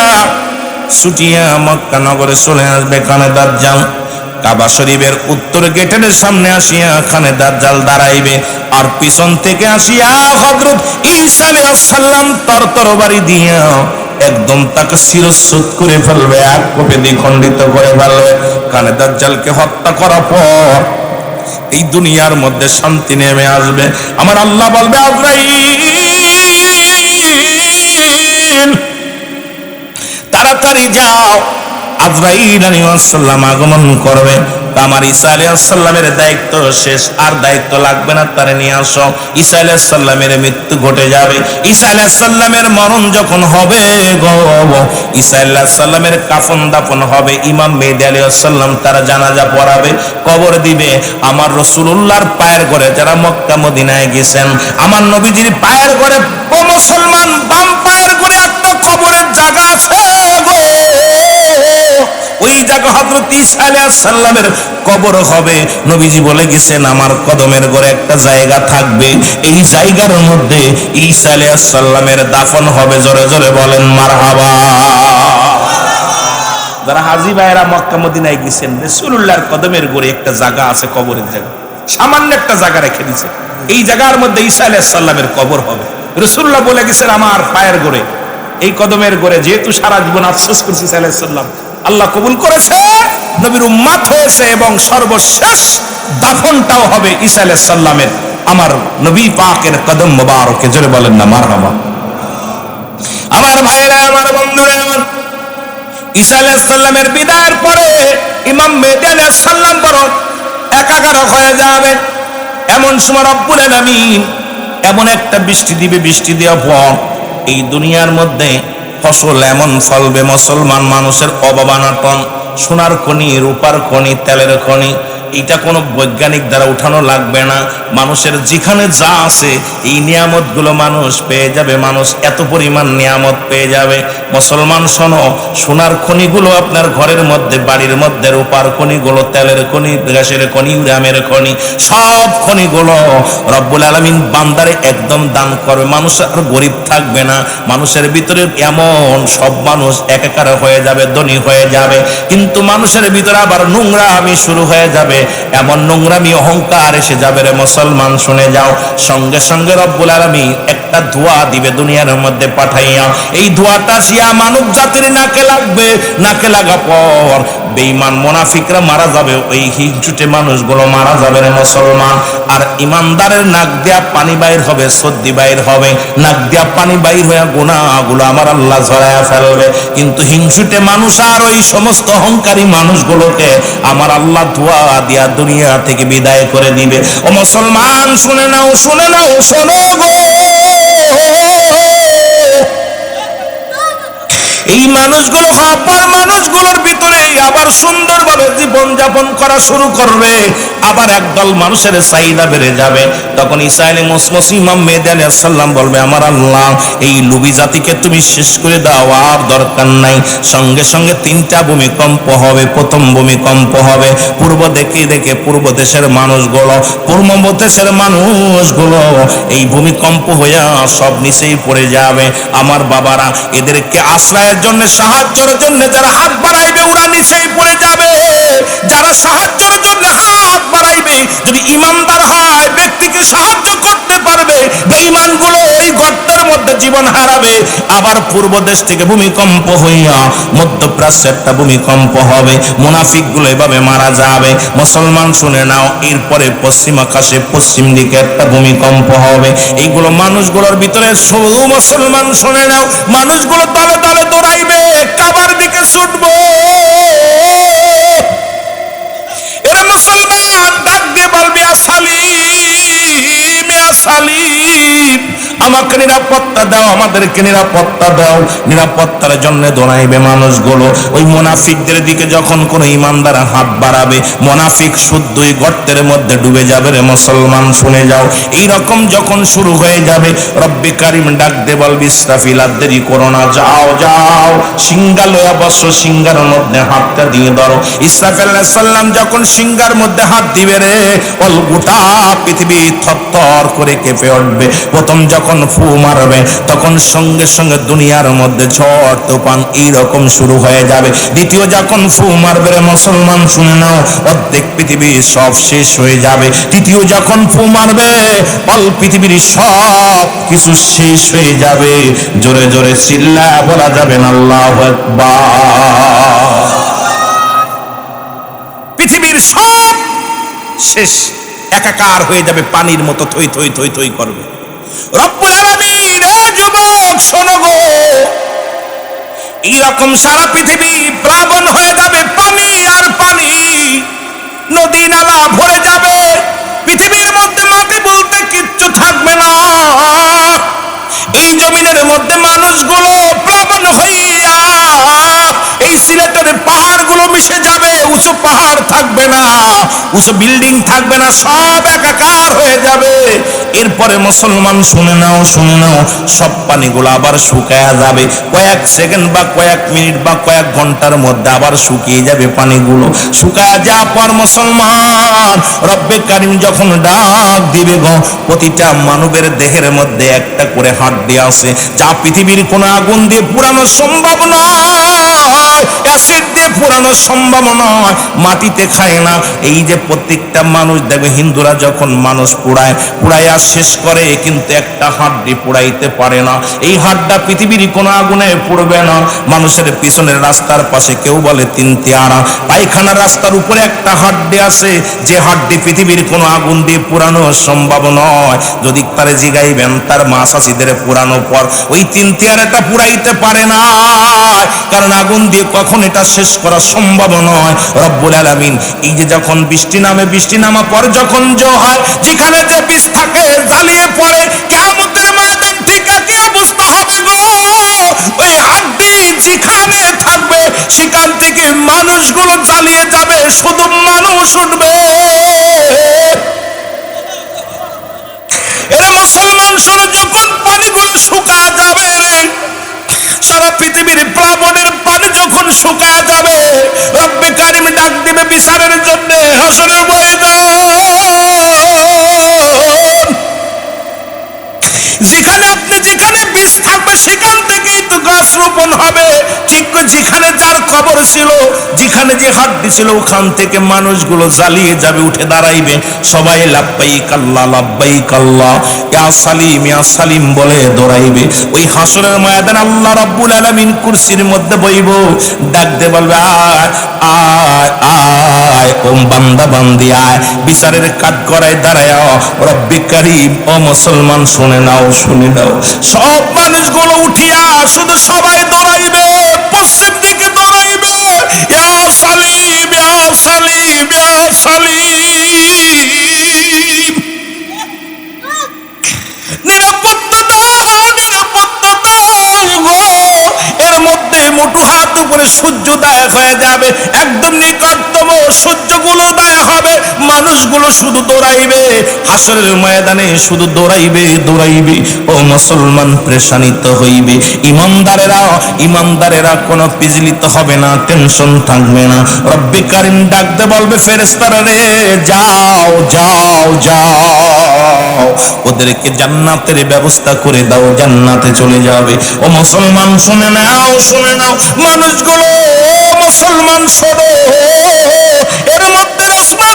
ছুটিয়া মক্কা নগরে চলে আসবে খানে দাজ্জাল। কাবা শরীফের উত্তর গেটের সামনে আসিয়া খানে দাজ্জাল দাঁড়াইবে, আর পিছন থেকে আসিয়া হযরত ঈসা আলাইহিস সালাম তরবারি দিয়া একদম তাকে শিরচ্ছুদ করে ফেলবে, এক কোপে দ্বিখণ্ডিত করে ফেলবে। খানে দাজ্জালকে হত্যা করার পর এই দুনিয়ার মধ্যে শান্তি নেমে আসবে। আমার আল্লাহ বলবে, আজরাইল তাড়াতাড়ি যাও। আজরাইল আলাইহিস সালাম আগমন করবে। আমার ঈসা আলাইহিস সালামের দায়িত্ব শেষ, আর দায়িত্ব লাগবে না, তারে নিয়ে আসো। ঈসা আলাইহিস সালামের মৃত্যু ঘটে যাবে। ঈসা আলাইহিস সালামের মরণ যখন হবে গো, ঈসা আলাইহিস সালামের কাফন দাফন হবে। ইমাম মেহেদী আলাইহিস সালাম তারা জানাজা পড়াবে, কবর দিবে। আমার রাসূলুল্লাহর পায়ের ঘরে যারা মক্কা মদিনায় গেছেন, আমার নবীজির পায়ের ঘরে, ও মুসলমান, বাম পায়ের ঘরে একটা কবরের জায়গা আছে গো। ওই জায়গা হযরত ঈসা আলাইহিস সালামের কবর হবে। নবীজি বলে গেছেন, আমার কদমের ঘরে একটা জায়গা থাকবে, এই জায়গার মধ্যে ঈসা আলাইহিস সালামের দাফন হবে। জোরে জোরে বলেন মারহাবা। যারা হাজী ভাইরা মক্কা মদিনায় গেছেন, রাসূলুল্লাহর কদমের ঘরে একটা জায়গা আছে, কবরের জায়গা, সামান্য একটা জায়গা রেখে দিয়েছে। এই জায়গার মধ্যে ঈসা আলাইহিস সালামের কবর হবে। রাসূলুল্লাহ বলে গেছেন, আমার পায়ের ঘরে, এই কদমের ঘরে যেহেতু সারা জীবন আফসোস করেছি ঈসা আলাইহিস সালাম, আল্লাহ কবুল করেছে, নবীর উম্মত হয়েছে, এবং সর্বশেষ দাফনটাও হবে ঈসা আলাইহিস সালামের আমার নবী পাকের কদম মোবারকে। জোরে বলেন না মারহাবা। আমার ভাইরা, আমার বন্ধুরা, আমার ঈসা আলাইহিস সালামের বিদায়ের পরে ইমাম মেহেদী আলাইহিস সালাম বড় একাকার হয়ে যাবে। এমন সময় রব্বুল আলামিন এমন একটা বৃষ্টি দিবে, বৃষ্টি দেওয়ার পর এই দুনিয়ার মধ্যে ফসল এমন ফলবে, মুসলমান মানুষের অভাবানাটন, সোনার খনি, রূপার খনি, তেলের খনি, এটা কোনো বৈজ্ঞানিক দ্বারা উঠানো লাগবে না। মানুষের যেখানে যা আছে এই নিয়ামতগুলো মানুষ পেয়ে যাবে। মানুষ এত পরিমাণ নিয়ামত পেয়ে যাবে। মুসলমান শোনো, সোনার খনিগুলো আপনার ঘরের মধ্যে, বাড়ির মধ্যে, রূপার খনিগুলো, তেলের খনি, গ্যাসের খনি, উরামের খনি, সব খনিগুলো রব্বুল আলামিন বান্দারে একদম দান করবে। মানুষ আর গরিব থাকবে না। মানুষের ভিতরে এমন সব মানুষ একাকার হয়ে যাবে, ধনী হয়ে যাবে, কিন্তু মানুষের ভিতরে আবার নোংরামি শুরু হয়ে যাবে। এমন নোংরামি, অহংকার এসে যাবে রে মুসলমান, শুনে যাও। সঙ্গে সঙ্গে রব্বুল আলামিন একটা ধোঁয়া দিবে দুনিয়ার মধ্যে পাঠাইয়া। এই ধোঁয়াটা আসিয়া মানব জাতির নাকে লাগবে। নাকে লাগা পর বেঈমান মুনাফিকরা মারা যাবে, ওই হিংসুটে মানুষগুলো মারা যাবে রে মুসলমান। আর ইমানদারের নাক দিয়া পানি বাইর হবে, সর্দি বাইর হবে, নাক দিয়া পানি বাইর হয়ে গুনাহগুলো আমার আল্লাহ ঝরায়া ফেলবে। কিন্তু হিংসুটে মানুষ আর ওই সমস্ত অহংকারী মানুষগুলোকে আমার আল্লাহ ধোঁয়া দিয়া দুনিয়া থেকে বিদায় করে দিবে। ও মুসলমান, শুনে নাও, শুনে নাও, শোনো গো, এই মানুষগুলো অপর মানুষগুলোর ভিতরে আবার সুন্দরভাবে জীবন যাপন করা শুরু করবে। আবার একদল মানুষের চাহিদা বেড়ে যাবে। তখন ঈসা আলাইহিস ইমাম মেহেদী আলাইহিস সালাম বলবে, আমার আল্লাহ, এই লুবি জাতিকে তুমি শেষ করে দাও, আর দরকার নাই। সঙ্গে সঙ্গে তিনটা ভূমিকম্প হবে। প্রথম ভূমিকম্প হবে পূর্ব দেখে পূর্ব দেশের মানুষগুলো, এই ভূমিকম্প হইয়া সব নিচেই পড়ে যাবে। আমার বাবারা, এদেরকে আশ্রয়ের জন্য, সাহায্যের জন্য যারা হাত বাড়াইবে ওরা নিচেই পড়ে যাবে। যারা সাহায্যের জন্য হাত বাড়াইবে, যদি ইমানদার হয়, ব্যক্তিকে সাহায্য করতে পারবে, বেঈমানগুলো ওই গর্তের মধ্যে জীবন হারাবে। আবার পূর্ব দেশ থেকে ভূমিকম্প হইয়া মধ্যপ্রাচ্যে একটা ভূমিকম্প হবে, মুনাফিকগুলো এভাবে মারা যাবে। মুসলমান শুনে নাও, এরপরে পশ্চিম আকাশে পশ্চিম দিকে একটা ভূমিকম্প হবে। এইগুলো মানুষগুলোর ভিতরে, মুসলমান শুনে নাও, মানুষগুলো দলে দলে দৌড়াইবে, কাবার দিকে ছুটবো। এরা মুসলমান ডাক দিয়ে বলবে, ইয়া সালিম, ইয়া সালিম, আমাকে নিরাপত্তা দাও, আমাদেরকে নিরাপত্তা দাও। নিরাপত্তার জন্য দৌড়াইবে মানুষগুলো। ওই মুনাফিকদের দিকে যখন কোন ইমানদার হাত বাড়াবে, মুনাফিক শুদ্ধই গর্তের মধ্যে ডুবে যাবে রে মুসলমান, শুনে যাও। এই রকম যখন শুরু হয়ে যাবে, রব্বে কারিম ডাক দে বলবি ইসরাফিল আর দেরি করো না, যাও যাও সিংহা লয়া বসো, সিংহার মধ্যে হাতটা দিয়ে ধরো। ইসরাফিল আলাইহিস সালাম যখন সিংহার মধ্যে হাত দিবে রে, অল গোটা পৃথিবী থরথর করে কেঁপে উঠবে। প্রথম যখন ফু মারবে, তখন সঙ্গে সঙ্গে দুনিয়ার মধ্যে ঝড় তুফান এইরকম শুরু হয়ে যাবে। দ্বিতীয় যখন ফু মারবে রে মুসলমান, শুনে নাও, অর্ধেক পৃথিবী সব শেষ হয়ে যাবে। তৃতীয় যখন ফু মারবে, অল পৃথিবীর সব কিছু শেষ হয়ে যাবে। জোরে জোরে চিল্লায়া বলা যাবে না আল্লাহু আকবার। পৃথিবীর সব শেষ, একাকার হয়ে যাবে, পানির মতো থই থই থই থই করবে। রব্বুল আলামিন, এ যুবক শোনো গো, এইরকম সারা পৃথিবী প্লাবন হয়ে যাবে, পানি আর পানি, নদী নালা ভরে যাবে, পৃথিবীর মধ্যে মাটি বলতে কিচ্ছু থাকবে না। এই জমিনের মধ্যে মানুষগুলো প্লাবন হইয়া এই সিলেটের পাহাড়গুলো মিশে যাবে, উঁচু পাহাড় থাকবে না, উঁচু বিল্ডিং থাকবে না, সব একাকার হয়ে যাবে। এরপরে মুসলমান শুনে নাও, শুনে নাও, সব পানিগুলো আবার শুকায়া যাবে। কয়েক সেকেন্ড বা কয়েক মিনিট বা কয়েক ঘন্টার মধ্যে আবার শুকিয়ে যাবে পানিগুলো। শুকায়া যাওয়ার পর মুসলমান, রব্বে কারিম যখন ডাক দিবে গো, প্রতিটা মানবের দেহের মধ্যে একটা করে হাড্ডি আছে, যা পৃথিবীর কোনো আগুন দিয়ে পুরানো সম্ভব নয়, অ্যাসিড দিয়ে পুরানো সম্ভব নয়, মাটিতে খায় না। এই যে প্রত্যেকটা মানুষ দেখবে, হিন্দুরা যখন মানুষ পুড়াইয়া শেষ করে, কিন্তু একটা হাড্ডি পুড়াইতে পারে না। এই হাড্ডা পৃথিবীর কোনো আগুনে পুড়বে না। মানুষের পিছনের রাস্তার পাশে কেউ বলে তিন তিয়ারা, পায়খানা রাস্তার উপরে একটা হাড্ডি আছে, যে হাড্ডি পৃথিবীর কোনো আগুন দিয়ে পুরানো সম্ভব নয়। যদি তারে জিগাইবেন তার মা চাষিদের পুরানো পর, ওই তিন তিয়ারাটা পুরাইতে পারে না, কারণ আগুন দিয়ে কখন এটা শেষ করা সম্ভব নয়। রব্বুল আলামিন, এই যে যখন বৃষ্টি নামে, বৃষ্টি নামা পর যখন জো হয়, যেখানে যে বীজ থাকে জ্বালিয়ে পড়ে, কিয়ামতের ময়দান ঠিক একই অবস্থা হবে গো। ওই হাড্ডি যেখানে থাকবে, সেখান থেকে মানুষগুলো জ্বালিয়ে যাবে, শুধু মানুষ উঠবে। এরা মুসলমান শুনে, যখন পানিগুলো শুকায় যাবে রে, সারা পৃথিবীর প্লাবনের পানি যখন শুকায় যাবে, রব্বে কারিম ডাক দিবে বিচারের জন্য হাসরের ময়দান। যেখানে আপনি যেখানে বীজ থাকবে, সেখান থেকেই তো গাছ রোপণ হবে। ঠিক যেখানে যার কবর ছিল, যেখানে যে হাড্ডি ছিল, ওখান থেকে মানুষগুলো জ্বালিয়ে যাবে, উঠে দাঁড়াইবে, সবাই লাব্বাইক আল্লাহ, লাব্বাইক আল্লাহ, ইয়া সালিম, ইয়া সালিম বলে দৌড়াইবে। ওই হাসরের ময়দান আল্লাহ রাব্বুল আলামিন কুরসির মধ্যে বইব, ডাক দে বলবে, আয় আয় আয়, ও বান্দা বান্দি আয়, বিচারের কাঠ করায় দাঁড়ায়। রব্বে কারিম, ও মুসলমান শুনে নাও, শুনে নাও, সব মানুষগুলো উঠিয়া শুধু সবাই দৌড়াইবে, পশ্চিম দিকে দৌড়াইবে, ইয়া সালিম, ইয়া সালিম, ইয়া সালিম, নিরাপত্তা দাও, নিরাপত্তা দাও গো। এর মধ্যে মুঠো হাত উপরে সূর্যোদয় হয়ে যাবে, একদম নিকটতম সূর্যগুলো উদয় হবে, মানুষগুলো শুধু দৌড়াইবে, হাসরের ময়দানে শুধু দৌড়াইবে, দৌড়াইবে। ও মুসলমান, প্রেশানিত হইবে। ইমানদারেরা কোনো পিজলিত হবে না, টেনশন থাকবে না। রব্বে কারিম ডাকতে বলবে, ফেরেশতারা রে, যাও যাও যাও, ওদেরকে জান্নাতের ব্যবস্থা করে দাও, জান্নাতে চলে যাবে। ও মুসলমান শুনে নাও, শুনে নাও, মানুষগুলো, মুসলমান শোনো, এর মধ্যে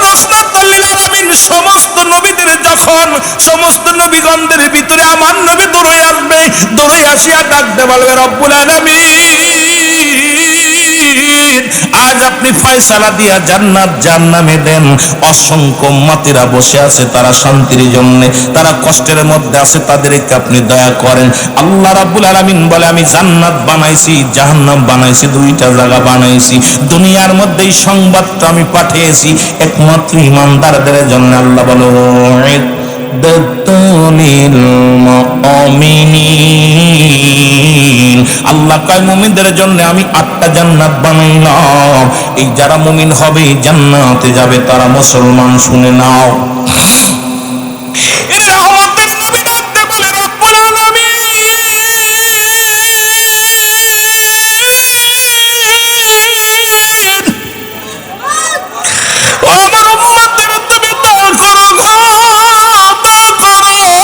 রাহমাতুল লিল আলামিন সমস্ত নবীদের, যখন সমস্ত নবীগণদের ভিতরে আমার নবী দৌড়ে আসবে, দৌড়ে আসিয়া ডাকতে বলবে, রব্বুল আলামিন, আজ আপনি ফয়সালা দিয়া জান্নাত জাহান্নামে দেন। অসংখ্য উম্মতিরা বসে আছে, তারা শান্তির জন্য, তারা কষ্টের মধ্যে আছে, তাদেরকে আপনি দয়া করেন। আল্লাহ রাব্বুল আলামিন বলে, আমি জান্নাত বানাইছি, জাহান্নাম বানাইছি, দুইটা জায়গা বানাইছি। দুনিয়ার মধ্যে এই সংবাদটা আমি পাঠিয়েছি একমাত্র ইমানদারদের জন্য। আল্লাহ বলে, উদ্দাতুলিল মুমিনিন। আল্লাহ কয় মুমিনদের জন্য আমি 8টা জান্নাত বানাইলাম। এই যারা মুমিন হবে জান্নাতে যাবে তারা মুসলমান, শুনে নাও। এর রহমতের নবী ডাকতে বলে রব্বুল আলামিন, ও আমার উম্মতের তুমি দয়া করো গো, দয়া করো গো।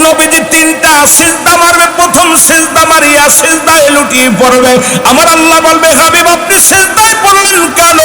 নবীজি 3টা সিজদা মারবে, প্রথম সিজদা মারিয়া সিজদায় লুটিয়ে পড়বে। আমার আল্লাহ বলবে হাবিব আপনি সিজদায় পড়লেন কেন?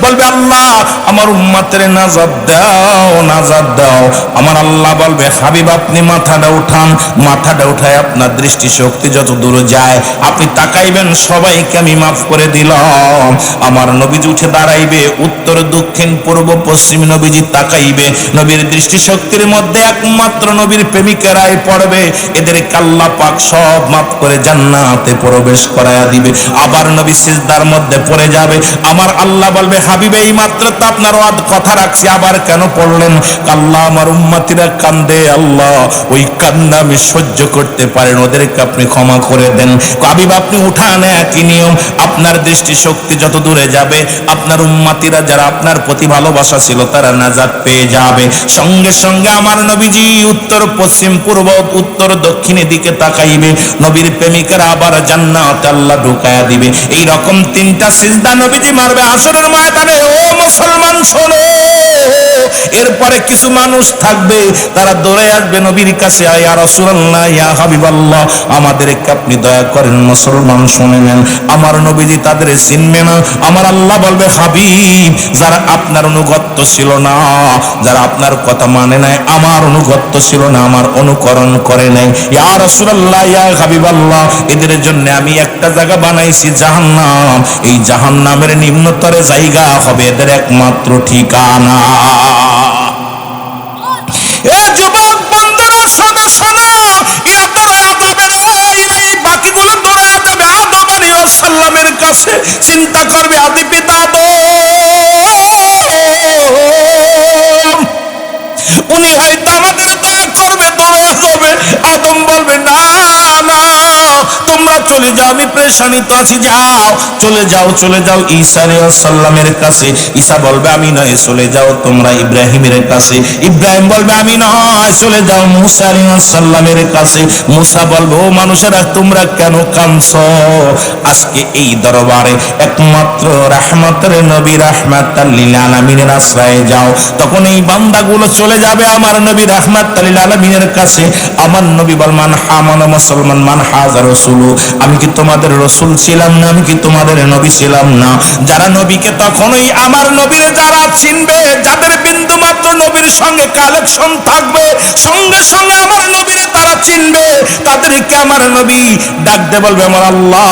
বলবে আল্লাহ আমার উম্মতের নাজাত দাও, নাজাত দাও। আমার আল্লাহ বলবে হাবিব আপনি মাথাটা উঠান, মাথাটা উঠায় আপনার দৃষ্টি শক্তি যত দূর যায় আপনি তাকাইবেন, সবাইকে আমি মাফ করে দিলাম। আমার নবীজি উঠে দাঁড়াইবে, উত্তর দক্ষিণ পূর্ব পশ্চিম নবীজি তাকাইবে। নবীর দৃষ্টি শক্তির মধ্যে একমাত্র নবীর প্রেমিকেরাই পড়বে। এদেরকে আল্লাহ পাক সব মাফ করে জান্নাতে প্রবেশ করায়া দিবে। আবার নবী সিজদার মধ্যে পড়ে যাবে। আমার আল্লাহ বলবে হাবিব এই মাত্র তো আপনার কথা রাখছি, আবার কেন পড়লেন? আল্লাহ আমার উম্মতিরা কান্দে, আল্লাহ ওই কান্না আমি সহ্য করতে পারেন, ওদেরকে আপনি ক্ষমা করে দেন। হাবিব আপনি উঠান, একই নিয়ম। আপনার দৃষ্টি শক্তি যত দূরে যাবে আপনার উম্মতিরা যারা আপনার প্রতি ভালোবাসা ছিল তারা নাজাত পেয়ে যাবে। সঙ্গে সঙ্গে আমার নবীজি উত্তর পশ্চিম পূর্ব উত্তর দক্ষিণে দিকে তাকাইবে। নবীর প্রেমিকেরা আবার জান্নাতে আল্লাহ ঢুকায়া দিবে। এই রকম 3টা সিজদা নবীজি মারবে হাসরের ময়দানে। ও মুসলমান শোনো, এরপরে কিছু মানুষ থাকবে তারা দৌড়ে আসবে নবীর কাছে, ইয়া রাসূলুল্লাহ ইয়া হাবিবাল্লাহ আমাদেরকে আপনি দয়া করেন। মুসলমান শুনে নেন, আমার নবীজি তাদের চিনবে না। আমার আল্লাহ বলবে হাবিব যারা আপনার অনুগত ছিল না, যারা আপনার কথা মানে নাই, আমার অনুগত ছিল না, আমার অনুকরণ করে নাই, ইয়া রাসূলুল্লাহ ইয়া হাবিবাল্লাহ এদের জন্য আমি একটা জায়গা বানাইছি জাহান্নাম। এই জাহান্নামের নিম্নতরে জায়গা হবে এদের একমাত্র ঠিকানা। এ যুবক বন্ধুরা শোনো শোনো, এরা দৌড়ায়া যাবে রে, এই বাকিগুলো দৌড়ায়া যাবে আদম আলাইহিস সালামের কাছে। চিন্তা করবে আদি পিতা আদম, উনি হয়তো আমাদের দয়া করবে, দৌড়ায়া যাবে। আদম বলবে না না তোমরা চলে যাও, আমি পেরেশানিতে আছি, যাও চলে যাও, চলে যাও ঈসা আলাইহিস সালামের কাছে। ঈসা বলবে আমি নয়, চলে যাও তোমরা ইব্রাহিমের কাছে। ইব্রাহিম বলবে আমি নয়, চলে যাও মুসা আলাইহিস সালামের কাছে। মুসা বলবে ও মানুষেরা তোমরা কেন কাঁদছো? আজকে এই দরবারে একমাত্র রাহমাতের নবী রাহমাতাল লিল আলামিনের আশ্রয়ে যাও। তখন এই বান্দাগুলো চলে যাবে আমার নবী রাহমাতাল লিল আলামিনের কাছে। আমার নবী বলমান হামান মুসলমান মান হাজা রাসূলু, আমি কি তোমাদের রাসূল ছিলাম না? আমি কি তোমাদের নবী ছিলাম না? যারা নবীকে তখনই আমার নবীরে যারা চিনবে, যাদের বিন্দু মাত্র নবীর সঙ্গে কালেকশন থাকবে, সঙ্গে সঙ্গে আমার নবীরে তারা চিনবে, তাদেরকে আমার নবী ডাকতে বলবে আমার আল্লাহ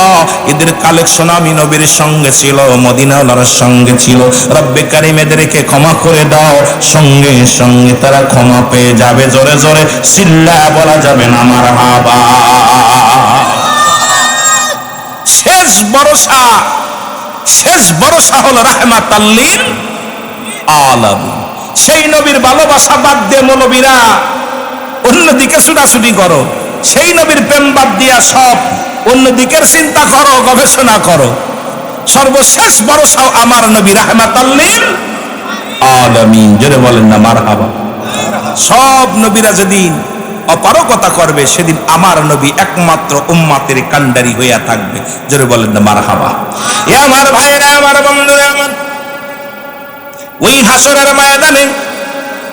এদের কালেকশন আমি নবীর সঙ্গে ছিল, মদিনাওয়ালার সঙ্গে ছিল, রব্বে কারীম এদেরকে ক্ষমা করে দাও। সঙ্গে সঙ্গে তারা ক্ষমা পেয়ে যাবে। জোরে জোরে চিল্লায়া বলা যাবে না মারহাবা। শেষ ভরসা, শেষ ভরসা হলো রাহমাতাল লিল আলামিন। সেই নবীর ভালোবাসা বাদ দিয়ে মৌলবীরা অন্যদিকে ছুটাছুটি করো, সেই নবীর প্রেম বাদ দিয়া সব অন্যদিকের চিন্তা করো, গবেষণা করো। সর্বশেষ ভরসা আমার নবী রাহমাতাল লিল আলামিন। জোরে বলেন না মারহাবা। সব নবীরা যেদিন অপারগতা করবে সেদিন আমার নবী একমাত্র উম্মতের কান্ডারি হইয়া থাকবে। জোরে বলেন না মারহাবা। এ আমার ভাইরা, আমার বন্ধুরা, আমার ওই হাসরের ময়দানে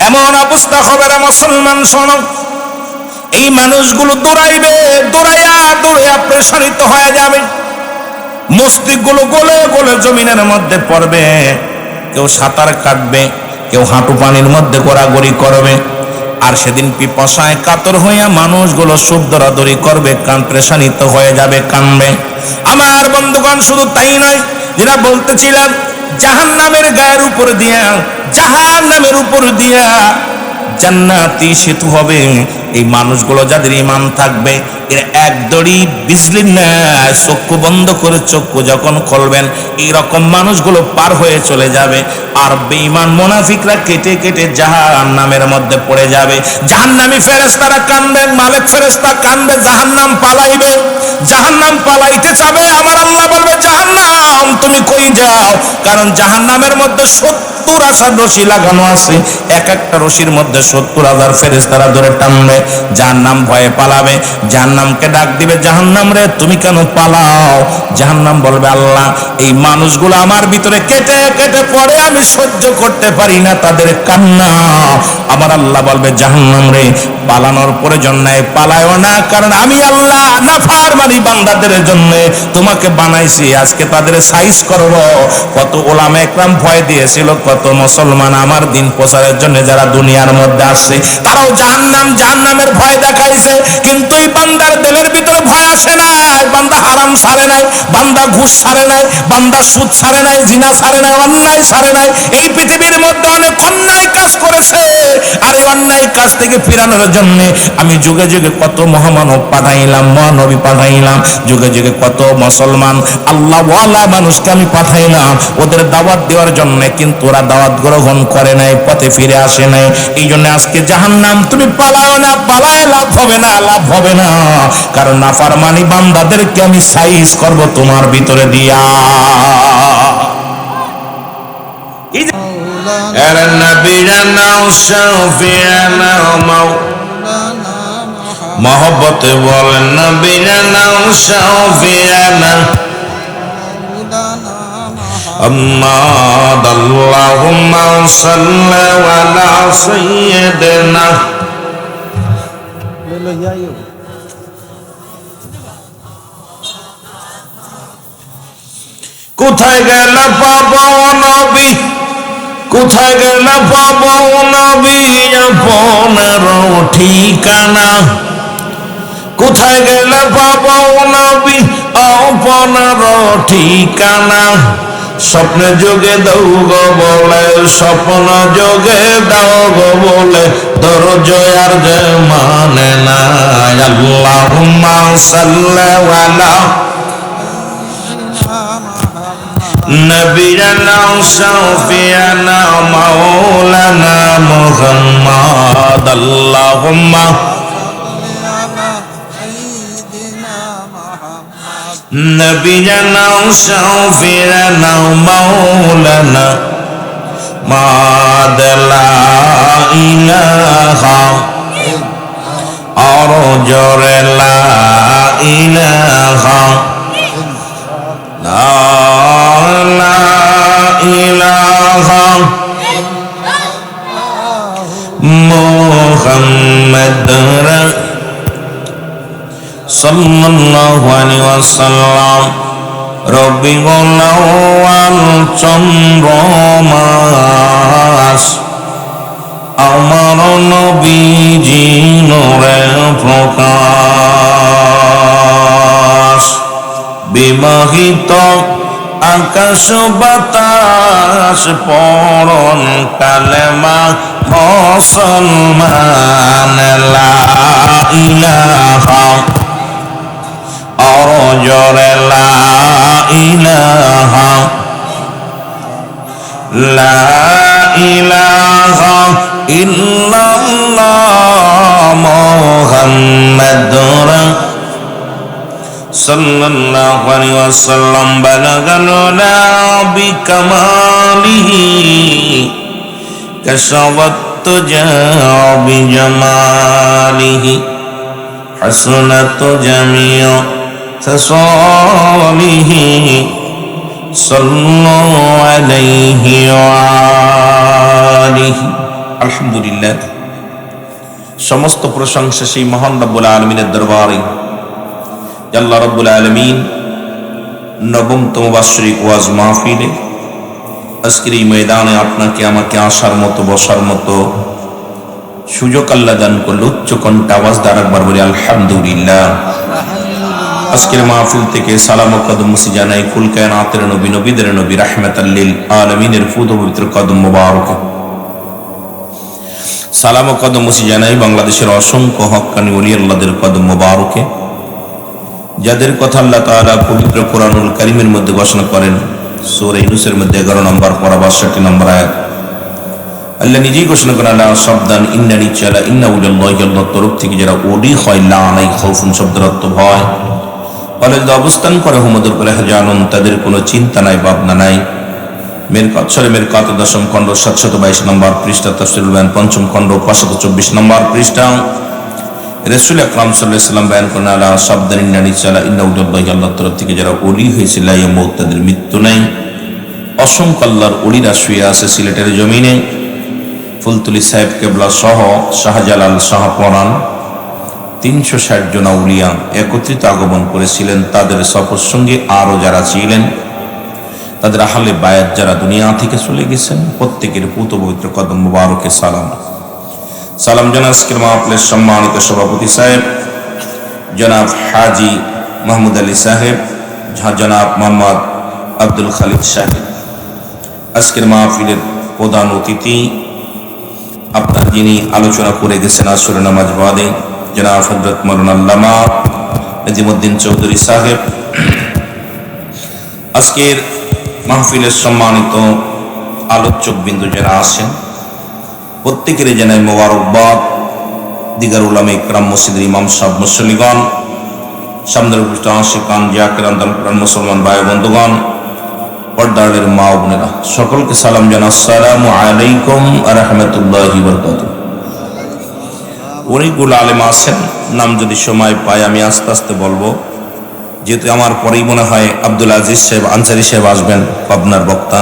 এমন অবস্থা হবে রে মুসলমান শোনো, এই মানুষগুলো দৌড়াইবে, দৌড়াইয়া দৌড়াইয়া প্রেসারিত হয়ে যাবে, মস্তিষ্কগুলো গলে গলে জমিনের মধ্যে পড়বে। কেউ সাঁতার কাটবে, কেউ হাঁটু পানির মধ্যে গোড়াগড়ি করবে। আর সেদিন পিপাসায় কাতর হইয়া মানুষগুলো সুখ দৌড়াদৌড়ি করবে, কান প্রেসানিত হয়ে যাবে, কানবে। আমার বন্ধুগণ শুধু তাই নয়, যেটা বলতেছিলাম জাহান্নামের গায়ের উপর দিয়া, জাহান্নামের উপর দিয়া জান্নাতি সেতু হবে। এই মানুষগুলো যাদের ঈমান থাকবে, এর এক দড়ি বিজলির ন্যায় চক্ষু বন্ধ করে চক্ষু যখন খুলবেন এইরকম মানুষগুলো পার হয়ে চলে যাবে, আর বেঈমান মুনাফিকরা কেটে কেটে জাহান্নামের মধ্যে পড়ে যাবে। জাহান্নামী ফেরেশতারা কানবে, মালিক ফেরেশতা কানবে, জাহান্নাম পালাইবে, জাহান্নাম পালাইতে যাবে। আমার আল্লাহ বলবে, জাহান্নাম তুমি কই যাও? কারণ জাহান্নামের মধ্যে 70,000 রশি লাগানো আছে, এক একটা রশির মধ্যে 70,000 ফেরেশতারা ধরে টানবে। জাহান্নাম ভয়ে পালাবে, জাহান্নামকে ডাক দিবে, জাহান্নাম রে তুমি কেন পালাও? জাহান্নাম বলবে, আল্লাহ এই মানুষগুলো আমার ভিতরে কেটে কেটে পড়ে, আমি সহ্য করতে পারি না তাদের কান্না। আমার আল্লাহ বলবে, জাহান্নাম রে পালানোর প্রয়োজন নাই, পালায়ও না, কারণ আমি আল্লাহ নাফরমানি বান্দাদের জন্য তোমাকে বানাইছি, আজকে তাদের সাইজ করব। কত ওলামা একরাম ভয় দিয়েছিল, কত মুসলমান আমার দিন প্রচারের জন্য যারা দুনিয়ার মধ্যে আসছে তারাও জাহান্নামের ভয় দেখাইছে, কিন্তু এই বান্দার দিলের ভিতরে ভয় আসে না। বান্দা হারাম ছাড়ে নাই, বান্দা ঘুষ ছাড়ে নাই, বান্দা সুদ ছাড়ে নাই, জিনা ছাড়ে নাই, অন্যায় ছাড়ে নাই। এই পৃথিবীর মধ্যে অনেক অন্যায় কাজ করেছে, আর এই অন্যায় কাজ থেকে ফিরানোর জন্য আমি যুগে যুগে কত মহামানব পাঠাইলাম, মহানবী পাঠাইলাম, যুগে যুগে কত মুসলমান আল্লাহওয়ালা মানুষকে আমি পাঠাইলাম ওদের দাওয়াত দেওয়ার জন্য, কিন্তু ওরা দাওয়াত গ্রহণ করে নাই, পথে ফিরে আসে নাই। এই জন্য আজকে জাহান্নাম তুমি পালাও না, পালায় লাভ হবে না, লাভ হবে না, কারণ নাফরমানি বান্দাদেরকে আমি সাইজ করব তোমার ভিতরে দিয়া। মহব্বতে বলেন নবীরা নাও শাফিয়ানা আম্মাদ আল্লাহুম্মা সাল্লি আলা সাইয়্যিদিনা। কোথায় গেল পাবো নবী, কোথায় গেল পাবো নবী আপনার ঠিকানা, কোথায় গেল পাবো নবী আপনার ঠিকানা। স্বপ্নে যোগে দাও গো বলে, স্বপ্ন যোগে দাও গো বলে, দরজয় আর যে মানে না। আল্লাহুম্মা সাল্লি আলা নবিয়ানা শাফিয়ানা মাওলানা মুহাম্মদ। আল্লাহুম্মা নবিয়ানা শাফিয়ানা মাওলানা মাদলা ইলাহা আর জোরে লা ইলাহা লা ইলাহা মুহাম্মাদুর সাল্লাল্লাহু আলাইহি ওয়াসাল্লাম। রবিউল আউয়াল চন্দ্রমাস, আমার নবীজি নূরে প্রকাশ। বিবাহিত আকাশ বাতাস পরন কালেমা মুসলমান। লা ইলাহা আর জোরে লা ইলাহা লা ইলাহা ইল্লাল্লাহ মুহাম্মাদুর সাল্লাল্লাহু আলাইহি ওয়াসাল্লাম। বালাগাল উলা বিকামালিহি কাশাওয়াত তুজা বিজামালিহি হাসনাত জামিউ খাসালিহি সাল্লাল্লাহু আলাইহি ওয়া আলিহি। আলহামদুলিল্লাহ, সমস্ত প্রশংসা সেই মহান রব্বুল আলামিনের দরবারে। আল্লাহ রব্বুল আলামিন নবমতম বার্ষিক ওয়াজ মাহফিলে আজকের এই ময়দানে আপনাকে আমাকে আসার মতো বসার মতো সুযোগ আল্লাহ দান করল। উচ্চ কণ্ঠে আওয়াজ দ্বারা একবার বলি আলহামদুলিল্লাহ। আজকের মাহফিল থেকে সালাম ও কদম মুসি জানাই কুল কায়নাতের নবী, নবীদের নবী, রাহমাতাল লিল আলামিনের ফুদ ও পবিত্র কদম মোবারক। সালাম ও কদম মুসি জানাই বাংলাদেশের অসংখ্য হক্কানি ওলি আল্লাহদের কদম মোবারকে। যাদের কথা আল্লাহ তাআলা পবিত্র কোরআনুল কারীমের মধ্যে ঘোষণা করেন সূরা ইউনূসের মধ্যে 11 নম্বর পারা 62 নম্বর আয়াত। আল্লাহ নিজেই ঘোষণা করেন আল্লাহ সাবধান ইন্নানি চালা ইন্না উলাল্লাহি আল্লাহর তরফ থেকে যারা ওলি হয় লা আলাই খাউফুন শব্দের অর্থ ভয়, বলে অবস্থান করে হুমদুর করে জানুন তাদের কোনো চিন্তা নাই ভাবনা নাই। মেরকাত সূরা মেরকাত 10ম খণ্ড 722 নম্বর পৃষ্ঠা, তাফসীরুল বায়ান 5ম খণ্ড 524 নম্বর পৃষ্ঠা। রাসূল আকরাম সাল্লাল্লাহু আলাইহি ওয়াসাল্লাম বয়ান করেন আল্লাহ সাবধান ইন্নানি চালা ইন্না উলাল্লাহি আল্লাহর তরফ থেকে যারা ওলি হয়েছে লা ইয়ামুত তাদের মৃত্যু নাই। অসংখ্য আল্লাহর ওলিরা শুয়ে আছে সিলেটের জমিনে। ফুলতুলি সাহেব কেবলা সহ শাহজালাল শাহপরান 360 জন আউলিয়া একত্রিত আগমন করেছিলেন। তাদের সফর সঙ্গে আরো যারা ছিলেন, তাদের আহলে বায়াত যারা দুনিয়া থেকে চলে গেছেন, প্রত্যেকের পুত পবিত্র কদম মুবারকে সালাম। সালাম জানান আজকের মাহফিলের সম্মানিত সভাপতি সাহেব জনাব হাজি মাহমুদ আলী সাহেব, জনাব মোহাম্মদ আব্দুল খালিদ সাহেব। আজকের মাহফিলের প্রধান অতিথি আপনার যিনি আলোচনা করে গেছেন আসর নামাজ বাদে জনাব হযরত মাওলানা আল্লামা নাজিমউদ্দিন চৌধুরী সাহেব। আজকের মাহফিলের সম্মানিত আলোচক বিন্দু যারা আছেন প্রত্যেকেরই জানাই মোবারকবাদ। দিগার উলামা ইকরাম, মসজিদের ইমাম সাহেব, মুসল্লিগণ, সামনের উপস্থিত আশিকান জাকিরান দান মুসলমান ভাই বন্ধুগণ, পর্দারের মা ও বোনেরা, সকলকে সালাম জানাই। আসসালামু আলাইকুম ওয়া রাহমাতুল্লাহি ওয়া বারাকাতুহু। অনেকগুলো আলেম আছেন, নাম যদি সময় পাই আমি আস্তে আস্তে বলবো, যেহেতু আমার পরেই মনে হয় আব্দুল আজিজ সাহেব আনসারী সাহেব আসবেন, পাবনার বক্তা।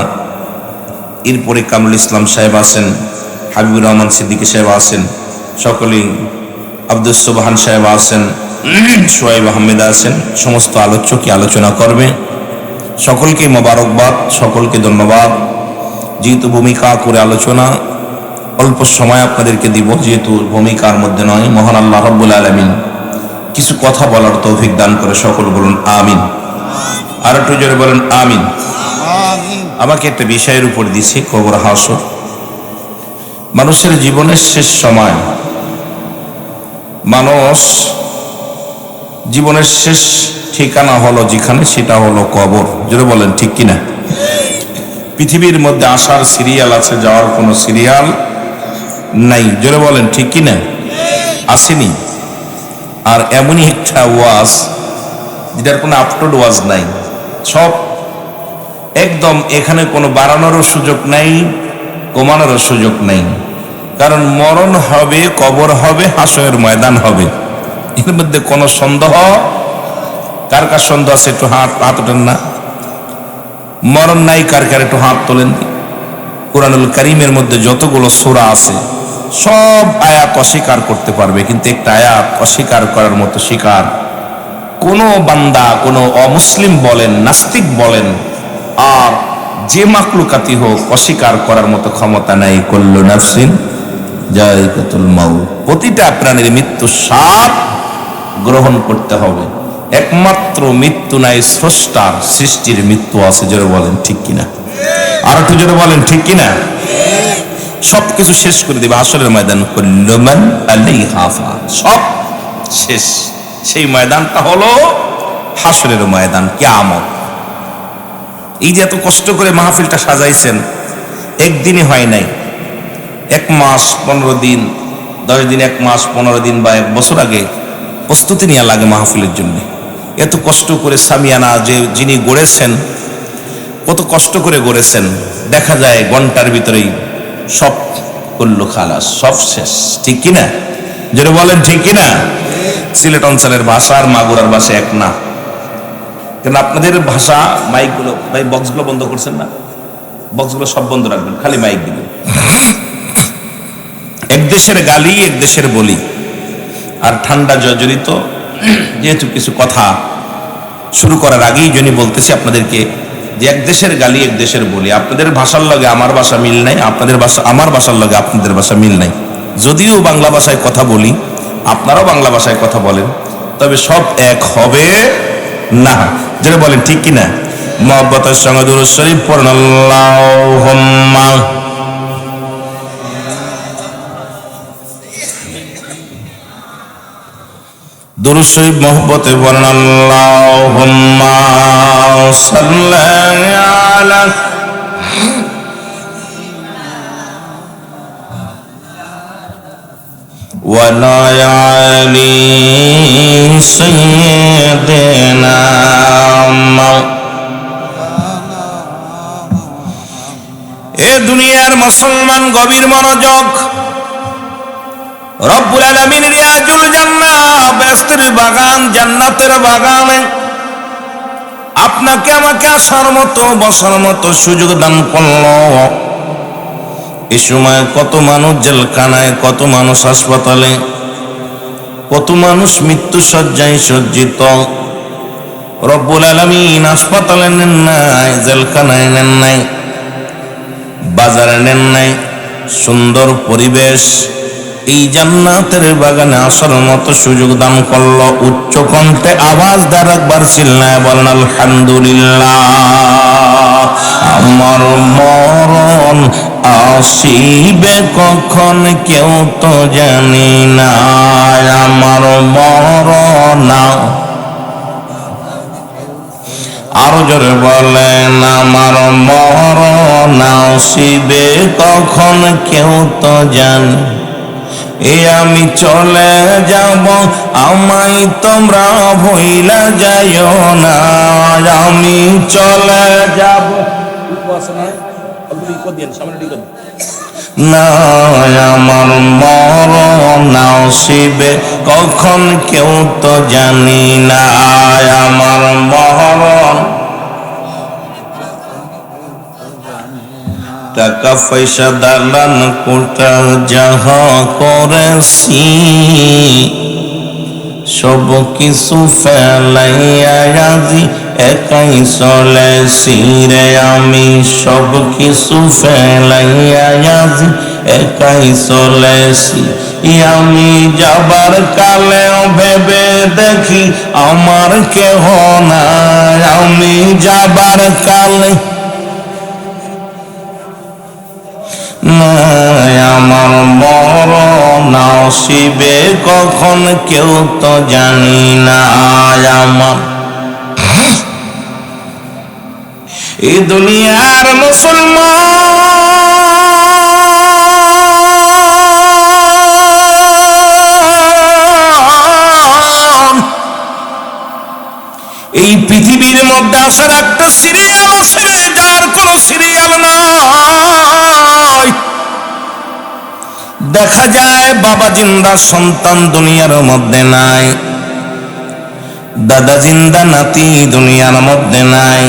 এরপরে কামরুল ইসলাম সাহেব আছেন, হাবিবুর রহমান সিদ্দিকী সাহেব আছেন, সকলেই আব্দুল সুবহান সাহেব আছেন, সোহাইব আহমেদ আছেন। সমস্ত আলোচকই আলোচনা করবে। সকলকে মোবারকবাদ, সকলকে ধন্যবাদ। যেহেতু ভূমিকা করে আলোচনা অল্প সময় আপনাদেরকে দিব, যেহেতু ভূমিকার মধ্যে নয়, মহান আল্লাহ রাব্বুল আলামিন কিছু কথা বলার তৌফিক দান করে। সকল বলুন আমিন। আর একটু জোরে বলেন আমিন। আমাকে একটা বিষয়ের উপর দিছে কবর হাসর। মানুষের জীবনের শেষ সময়, মানুষ জীবনের শেষ ঠিকানা হলো যেখানে, সেটা হলো কবর। জোরে বলেন ঠিক কিনা? পৃথিবীর মধ্যে আসার সিরিয়াল আছে, যাওয়ার কোনো সিরিয়াল নাই। জোরে বলেন ঠিক কিনা? আসেনি। আর এমনই একটা ওয়াজ যেটার কোনো আপলোড ওয়াজ নাই, সব একদম। এখানে কোনো বাড়ানোরও সুযোগ নাই, কমানোরও সুযোগ নাই। কারণ মরণ হবে, কবর হবে, হাসরের ময়দান হবে, এর মধ্যে কোনো সন্দেহ। কার কার সন্দেহ আছে একটু হাত ওঠেন না। মরণ নাই কার কার একটু হাত তোলেন। কোরআনুল কারীমের মধ্যে যতগুলো সূরা আছে সব আয়াত অস্বীকার করতে পারবে, কিন্তু একটা আয়াত অস্বীকার করার মতো স্বীকার কোনো বান্দা, কোনো অমুসলিম বলেন, নাস্তিক বলেন, আর যে মাখলুকাতি হোক, অস্বীকার করার মতো ক্ষমতা নাই। কুল্লু নাফসিন যায়িকাতুল মাউত, প্রতিটা প্রাণীর মৃত্যু স্বাদ গ্রহণ করতে হবে। একমাত্র মৃত্যু নাই স্রষ্টার, সৃষ্টির মৃত্যু আছে। জোরে বলেন ঠিক কিনা? আর একটু জোরে বলেন ঠিক কিনা? সবকিছু শেষ করে দিবে হাসরের ময়দান। কুল্লু মান আলাইহা ফান, সব শেষ। সেই ময়দানটা হলো হাসরের ময়দান, কিয়ামত। এই যে এত কষ্ট করে মাহফিলটা সাজাইছেন, একদিনই হয় নাই। 1 মাস 15 দিন, 10 দিন, 1 মাস 15 দিন বা 1 বছর আগে প্রস্তুতি নেওয়া লাগে মাহফিলের জন্য। এত কষ্ট করে সামিয়ানা যে যিনি গড়েছেন, কত কষ্ট করে গড়েছেন, দেখা যায় ঘন্টার ভিতরেই সব করলো খালাস, সব শেষ। ঠিক কিনা? যেটা বলেন ঠিক কিনা? সিলেট অঞ্চলের ভাষা আর মাগুরার ভাষা এক না। কেন আপনাদের ভাষা, মাইকগুলো ভাই, বক্সগুলো বন্ধ করছেন না? বক্সগুলো সব বন্ধ রাখবেন, খালি মাইক দিবেন। এক দেশের গালি, এক দেশের বলি। আর ঠান্ডা জর্জরিত, যেহেতু কিছু কথা শুরু করার আগেই জন্য বলতেছি আপনাদেরকে যে এক দেশের গালি, এক দেশের বলি। আপনাদের ভাষার লগে আমার ভাষা মিল নাই, আপনাদের ভাষা আমার ভাষার লগে আপনাদের ভাষা মিল নাই। যদিও বাংলা ভাষায় কথা বলি, আপনারাও বাংলা ভাষায় কথা বলেন, তবে সব এক হবে না। যেটা বলেন ঠিক কিনা? মহব্বতের সঙ্গে দুরূদ শরীফ পড়ুন। আল্লাহুম্মা দুরূদ শরীফ মহব্বতে পড়েন আল্লাহুম্মা সাল্লি আলা ওয়া লা আলি সাইয়্যিদিনা। এ দুনিয়ার মুসলমান গভীর মনোযোগ। রব্বুল আলামিন রিয়াজুল জান্নাহ বেহেশতের বাগান, জান্নাতের বাগানে আপনাকে আমাকে আসার মতো বসার মতো সুযোগ দান করলো। এ সময় কত মানুষ জেলখানায়, কত মানুষ হাসপাতালে, কত মানুষ মৃত্যু শয্যায় সজ্জিত। রব্বুল আলামিন হাসপাতালে নেন নাই, জেলখানায় নেন নাই, বাজারে নেন নাই, সুন্দর পরিবেশ এই জান্নাতের বাগানে আসার মতো সুযোগ দান করলো। উচ্চ কণ্ঠে আওয়াজ দ্বারা একবার চিল্লায় বলেন আলহামদুলিল্লাহ। আমার মরণ আসিবে কখন কেউ তো জানি না, আমার মরণ। আরো জোরে বলেন আমার মরণ আসিবে কখন কেউ তো জানি। এ আমি চলে যাব, আমায় তোমরা ভুইলা যাইও না, আমি চলে যাব না, আমার মরণ আসিবে কখন কেউ তো জানি না, আমার মরণ। টাকা পয়সা দালান কোঠা যাহা করেছি সব কিছু ফেলাইয়া আজি একাই চলেছি রে, আমি সব কিছু ফেলাইয়া আজি একাই চলেছি। আমি যাবার কালে ভেবে দেখি আমার কেহ নাই, আমি যাবার কালে আমার মরণ আসিবে কখন কেউ তো জানি না, আমার এই দুনিয়ার মুসলমান এই পৃথিবীর মধ্যে আসার একটা সিরিয়াল আছে, যার কোনো সিরিয়াল নাই। দেখা যায় বাবা জিন্দা, সন্তান দুনিয়ার মধ্যে নাই, দাদা জিন্দা, নাতি দুনিয়ার মধ্যে নাই।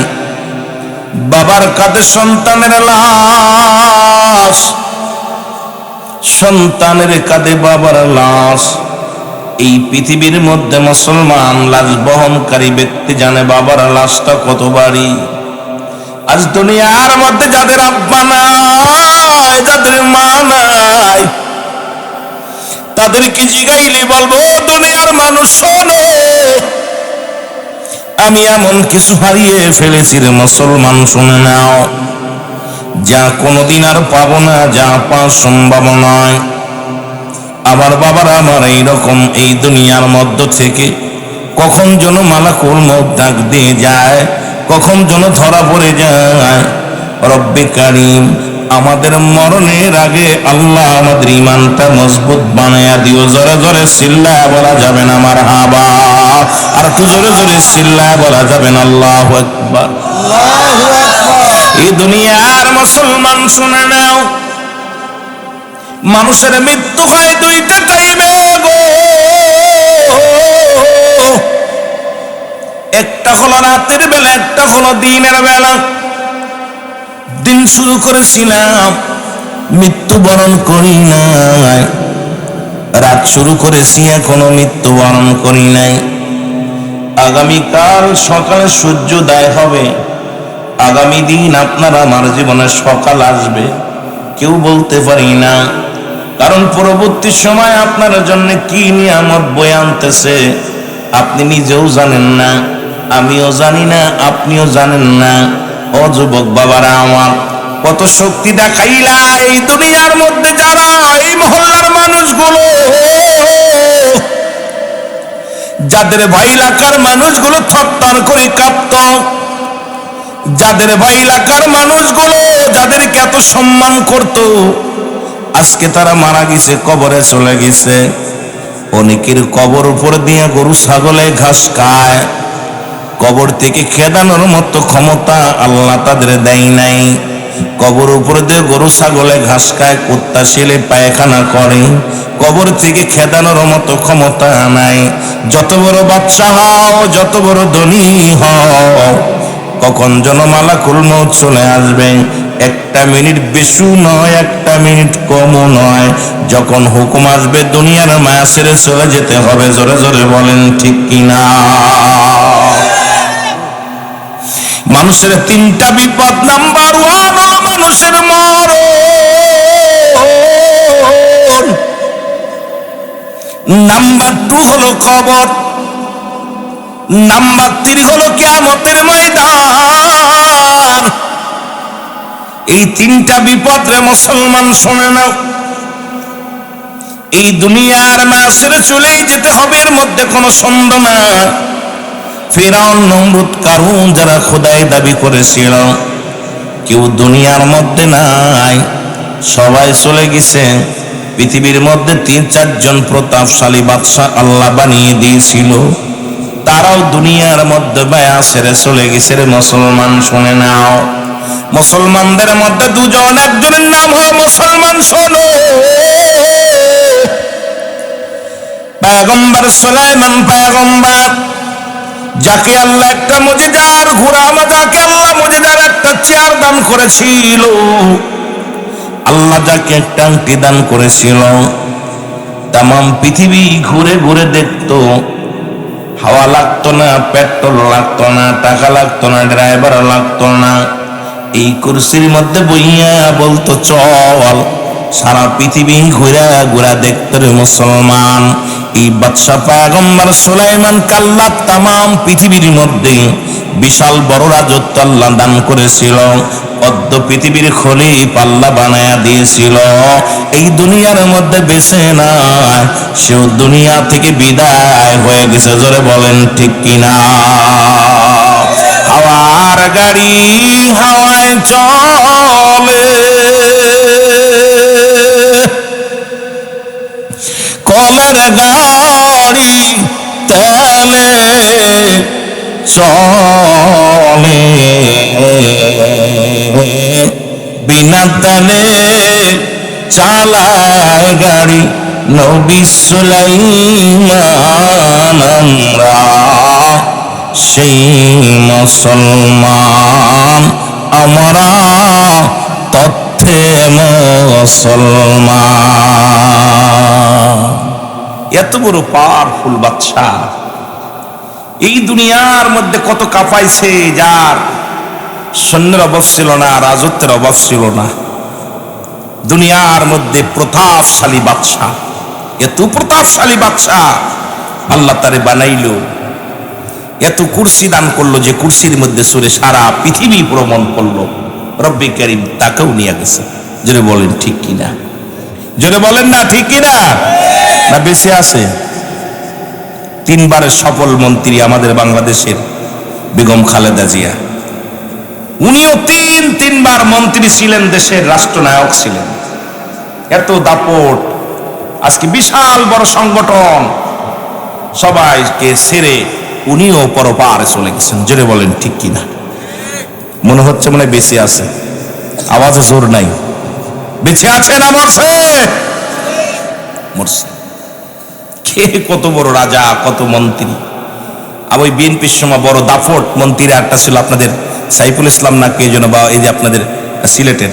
বাবার কাঁধে সন্তানের লাশ, সন্তানের কাঁধে বাবার লাশ। এই পৃথিবীর মধ্যে মুসলমান লাশ বহনকারী ব্যক্তি জানে বাবার লাশটা কত বাড়ি। আজ দুনিয়ার মধ্যে যাদের আব্বা নাই, যাদের মা নাই, তাদেরকে জিগাইলে বলবো দুনিয়ার মানুষ শোনো, আমি এমন কিছু হারিয়ে ফেলেছি রে মুসলমান, শুনে নাও, যা কোনোদিন আর পাবো না, যা পাওয়া সম্ভব নয়। আবার বাবার আমার এইরকম এই দুনিয়ার মধ্য থেকে কখন যেন মালাকুল মউত ডাক দিয়ে যায়, কখন যেন ধরা পড়ে যায়। রব্বে কারীম আমাদের মরণের আগে আল্লাহ আমাদের ঈমানটা মজবুত বানায়া দিও। জোরে জোরে চিল্লায়া বলা যাবে না মারহাবা, আর একটু জোরে জোরে চিল্লায়া বলা যাবে না আল্লাহু আকবার, আল্লাহু আকবার। এই দুনিয়ার মুসলমান শুনে নাও, মানুষের মৃত্যু হয় দুইটা টাইমে গো, একটা হলো রাতের বেলা, একটা হলো দিনের বেলা। দিন শুরু করেছিলাম, মৃত্যুবরণ করি নাই, রাত শুরু করেছি, এখনো মৃত্যুবরণ করি নাই। আগামীকাল সকালে সূর্যোদয় হবে, আগামী দিন আপনার আমার জীবনে সকাল আসবে, কেউ বলতে পারি না। কারণ পরবর্তী সময় আপনার জন্য কি নিয়ামত বয়ে আনতেছে আপনি নিজেও জানেন না, আমিও জানি না, আপনিও জানেন না। ও যুবক বাবারা আমার, কত শক্তি দেখাইলা এই দুনিয়ার মধ্যে, যারা এই মহল্লার মানুষগুলো যাদের ভাই এলাকার মানুষগুলো থরথর করে কাঁপত, যাদের ভাই এলাকার মানুষগুলো যাদেরকে এত সম্মান করত, আজকে তারা মারা গেছে, কবরে চলে গেছে। অনেকের কবর উপর দিয়ে গরু ছাগলে ঘাস খায়। কবর থেকে খেদানোর মতো ক্ষমতা আল্লাহ তাদের দেয় নাই। কবর উপর দিয়ে গরু ছাগলে ঘাস খায়, কুত্তা ছেলে পায়খানা করে, কবর থেকে খেদানোর মতো ক্ষমতা নাই। যত বড় বাদশা হও, যত বড় ধনী হও, কখন যেন মালাকুল মউত চলে আসবে। একটা মিনিট বেশি নয়, একটা মিনিট কমও নয়। যখন হুকুম আসবে দুনিয়ার মায়া ছেড়ে চলে যেতে হবে। জোরে জোরে বলেন ঠিক কিনা? মানুষের তিনটা বিপদ, নাম্বার 1 হলো মানুষের মরণ, নাম্বার 2 হলো কবর, নাম্বার 3 হলো কিয়ামতের ময়দান। এই তিনটা বিপদ রে মুসলমান শোনে নাও। এই দুনিয়ার মায়া ছেড়ে চলেই যেতে হবে, এর মধ্যে কোনো সন্দেহ না। ফিরআউন, নমরুদ, কারুন যারা খোদাই দাবি করেছিল, কেউ দুনিয়ার মধ্যে নাই, সবাই চলে গেছে। পৃথিবীর মধ্যে 3-4 জন প্রতাপশালী বাদশা আল্লাহ বানিয়ে দিয়েছিল, তারাও দুনিয়ার মধ্যে মায়া ছেড়ে চলে গেছে রে মুসলমান শুনে নাও। মুসলমানদের মধ্যে 2 জন, একজনের নাম হলো মুসলমান শোনো, পয়গম্বর সুলাইমান পয়গম্বর, যাকে আল্লাহ একটা মুজিজার ঘোড়া, যাকে আল্লাহ মুজিজার একটা চেয়ার দান করেছিল, আল্লাহ যাকে একটা আংটি দান করেছিল। তামাম পৃথিবী ঘুরে ঘুরে দেখতো, হাওয়া লাগতো না, পেট্রোল লাগতো না, টাকা লাগতো না, ড্রাইভার লাগতো না। এই কুরসির মধ্যে বইয়া বলতো চল, সারা পৃথিবী ঘুরা ঘুরা দেখতো রে মুসলমান। এই বাদশা পয়গম্বর সুলাইমান কাল্লা তামাম পৃথিবীর মধ্যে বিশাল বড় রাজত্ব আল্লাহ দান করেছিল। অদ্য পৃথিবীর খলিফা আল্লাহ বানায়া দিয়েছিল। এই দুনিয়ার মধ্যে বেঁচে নাই, সেও দুনিয়া থেকে বিদায় হয়ে গেছে। জোরে বলেন ঠিক কিনা? হাওয়ার গাড়ি হাওয়ায় চলে, কলের গাড়ি তেলে চলে, বিনা তেলে চালায় গাড়ি নবী সুলাইমান। আমরা সেই মুসলমান, আমরা তথ্যে মুসলমান। এত বড় পাওয়ারফুল বাদশা এই দুনিয়ার মধ্যে কত কাঁপাইছে, যার সৈন্যের অভাব ছিল না, রাজত্বের অভাব ছিল না। দুনিয়ার মধ্যে প্রতাপশালী বাদশা, এত প্রতাপশালী বাদশা আল্লাহ তারে বানাইলো, এত কুরসি দান করলো যে কুরসির মধ্যে সরে সারা পৃথিবী ভ্রমণ করলো। রব্বি কারীম তাকেও নিয়ে গেছে। জোরে বলেন ঠিক কিনা? জোরে বলেন না ঠিক কিনা? না বেঁচে আছে? 3 বারের সফল মন্ত্রী আমাদের বাংলাদেশের বেগম খালেদা জিয়া, উনিও 3 বার মন্ত্রী ছিলেন, দেশের রাষ্ট্রনায়ক ছিলেন। এত দাপট, আজকে বিশাল বড় সংগঠন, সবাইকে ছেড়ে উনিও পরপারে চলে গেছেন। জোরে বলেন ঠিক কিনা? মনে হচ্ছে মনে বেঁচে আছে, আওয়াজে জোর নাই। বেঁচে আছে না মরছে? মরছে। কে কত বড় রাজা, কত মন্ত্রী। আর ওই বিএনপির সময় বড় দাপট মন্ত্রী একটা ছিল আপনাদের সাইফুল ইসলাম না কে যেন, বা এই যে আপনাদের সিলেটের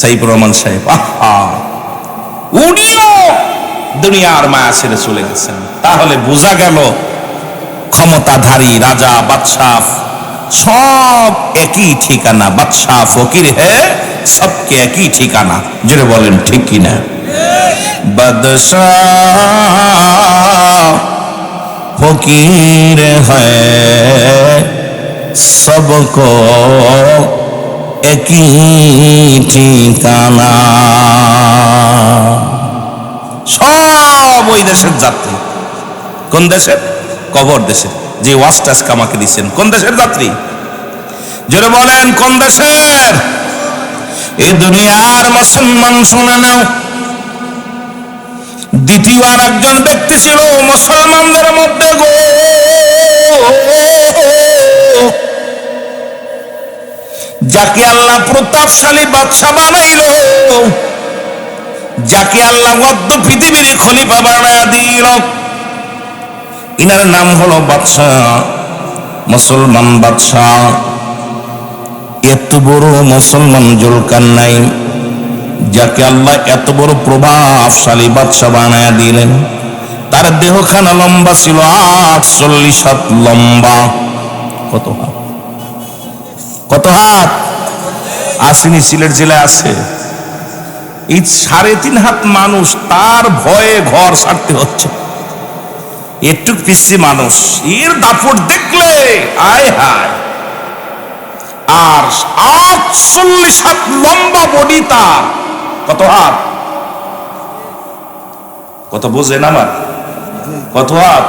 সাইফুর রহমান সাহেব, উনিও দুনিয়ার মায়া ছেড়ে চলে গেছেন। তাহলে বোঝা গেল ক্ষমতাধারী রাজা বাদশাহ সব একই ঠিকানা। বাদশাহ ফকির হে সবকে একই ঠিকানা। জোরে বলেন ঠিক কিনা? বাদশাহ ফকির হ্যায় সবকো একই ঠিকানা। সব ওই দেশের যাত্রী। কোন দেশের? কবর দেশের, যে ওয়াজটা আজকে আমাকে দিচ্ছেন। কোন দেশের যাত্রী? জোরে বলেন কোন দেশের? এই দুনিয়ার মুসলমান শুনে নাও, দ্বিতীয় আর একজন ব্যক্তি ছিল মুসলমানদের মধ্যে গো, যাকে আল্লাহ প্রতাপশালী বাদশা বানাইল, যাকে আল্লাহ অর্ধ পৃথিবীর খলিফা বানায়া দিল। ইনার নাম হলো বাদশাহ, মুসলমান বাদশাহ। এত বড় মুসলমান জুলকারনাইন, যাকে আল্লাহ এত বড় প্রভাবশালী বাদশা বানায়া দিলেন, তার দেহখানা লম্বা ছিল 48 হাত লম্বা। কত হাত? কত হাত? আসেনি? সিলেট জেলায় আছে। এই 3.5 হাত মানুষ, তার ভয়ে ঘর ছাড়তে হচ্ছে। একটু পিছিয়ে মানুষ, এর দাপট দেখলে আয় হায়। আর 48 হাত লম্বা বডি তার। কত হাত? কত বোঝেন আমার? কত হাত?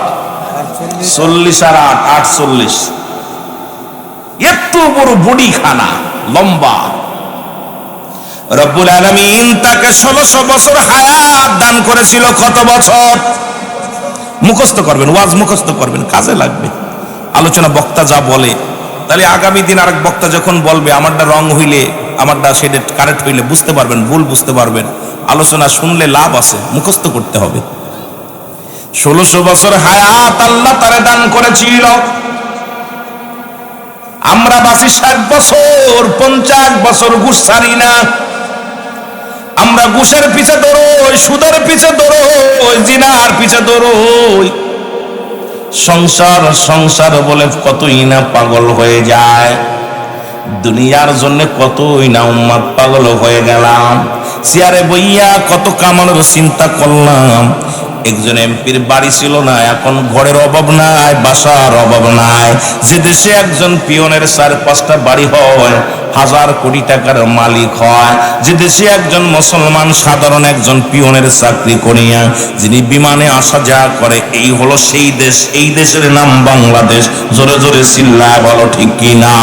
40 আর 8, 48। এত বড় বডি খানা লম্বা। রব্বুল আলামিন তাকে 1600 বছর হায়াত দান করেছিল। কত বছর? মুখস্থ করবেন, ওয়াজ মুখস্থ করবেন, কাজে লাগবে। আলোচনা বক্তা যা বলে, তাহলে আগামী দিন আরেক বক্তা যখন বলবে, আমারটা রং হইলে, আমারটা সেটা কারেক্ট হইলে বুঝতে পারবেন, ভুল বুঝতে পারবেন। আলোচনা শুনলে লাভ আছে, মুখস্থ করতে হবে। 1600 বছর হায়াত আল্লাহ তারে দান করেছিল। আমরা বাঁচি 60 বছর, 50 বছর ঘুষ ছাড়ি না। আমরা ঘুষের পিছে দৌড়ই, সুদের পিছে দৌড়ই, জিনার পিছে দৌড়ই। সংসার সংসার বলে কতই না পাগল হয়ে যায়। দুনিয়ার জন্য কতই না উম্মাদ পাগল হয়ে গেলাম। চেয়ারে বইয়া কত কামানোর চিন্তা করলাম। একজন এমপির বাড়ি ছিল না, এখন ঘরের অভাব নাই, বাসার অভাব নাই। যে দেশে একজন পিয়নের 4-5টা বাড়ি হয়, 1000 কোটি টাকার মালিক হয়। যে দেশে একজন মুসলমান সাধারণ একজন পিয়নের চাকরি করিয়া যিনি বিমানে আসা যাওয়া করে, এই হলো সেই দেশ। এই দেশের নাম বাংলাদেশ। জোরে জোরে চিল্লায় বলো ঠিক কিনা?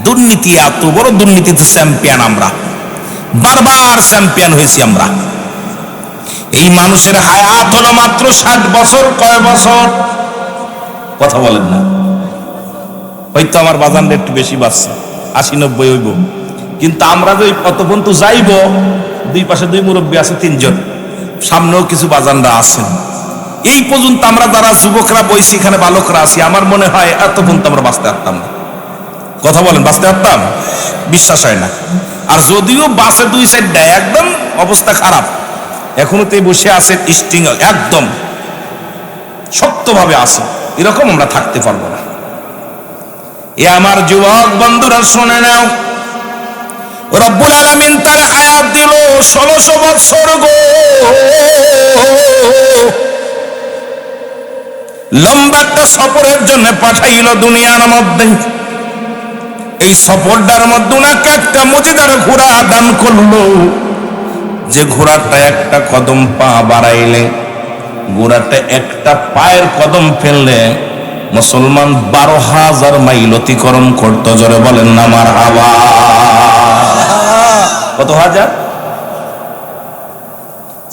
দুর্নীতি, এত বড় দুর্নীতিতে চ্যাম্পিয়ন আমরা, বারবার চ্যাম্পিয়ন হয়েছি আমরা। এই মানুষের হায়াত হলো মাত্র 60 বছর। কয় বছর? কথা বলেন না। হয়তো আমার বাজানটা একটু বেশি বাড়ছে, 80-90 হইব। কিন্তু আমরা যে কত পর্যন্ত যাইব, দুই পাশে 2 মুরব্বী আছে, 3 জন, সামনেও কিছু বাজানরা আছেন। এই পর্যন্ত আমরা যারা যুবকরা বইছি, এখানে বালকরা আছি, আমার মনে হয় এত পর্যন্ত আমরা বাঁচতে পারতাম না। কথা বলেন, বাঁচতে পারতাম? বিশ্বাস হয় না। আর যদিও বাসে 2 সাইড দেয়, একদম অবস্থা খারাপ, এখনো তো বসে আছে স্টিং, একদম শক্তভাবে আছে, এরকম আমরা থাকতে পারবো না। এ আমার যুবক বন্ধুরা শুনে নাও, রব্বুল আলামিন তার হায়াত দিল 1600 বছর গো। লম্বা একটা সফরের জন্য পাঠাইল দুনিয়ার মধ্যে। এই সফরটার মধ্যে ওনাকে একটা মজিদার ঘোড়া দান করলো, যে ঘোড়াটা একটা কদম পা বাড়াইলে, ঘোড়াটা একটা পায়ের কদম ফেললে মুসলমান 12,000 মাইল অতিক্রম করতো। জোরে বলেন না মারহাবা। কত হাজার?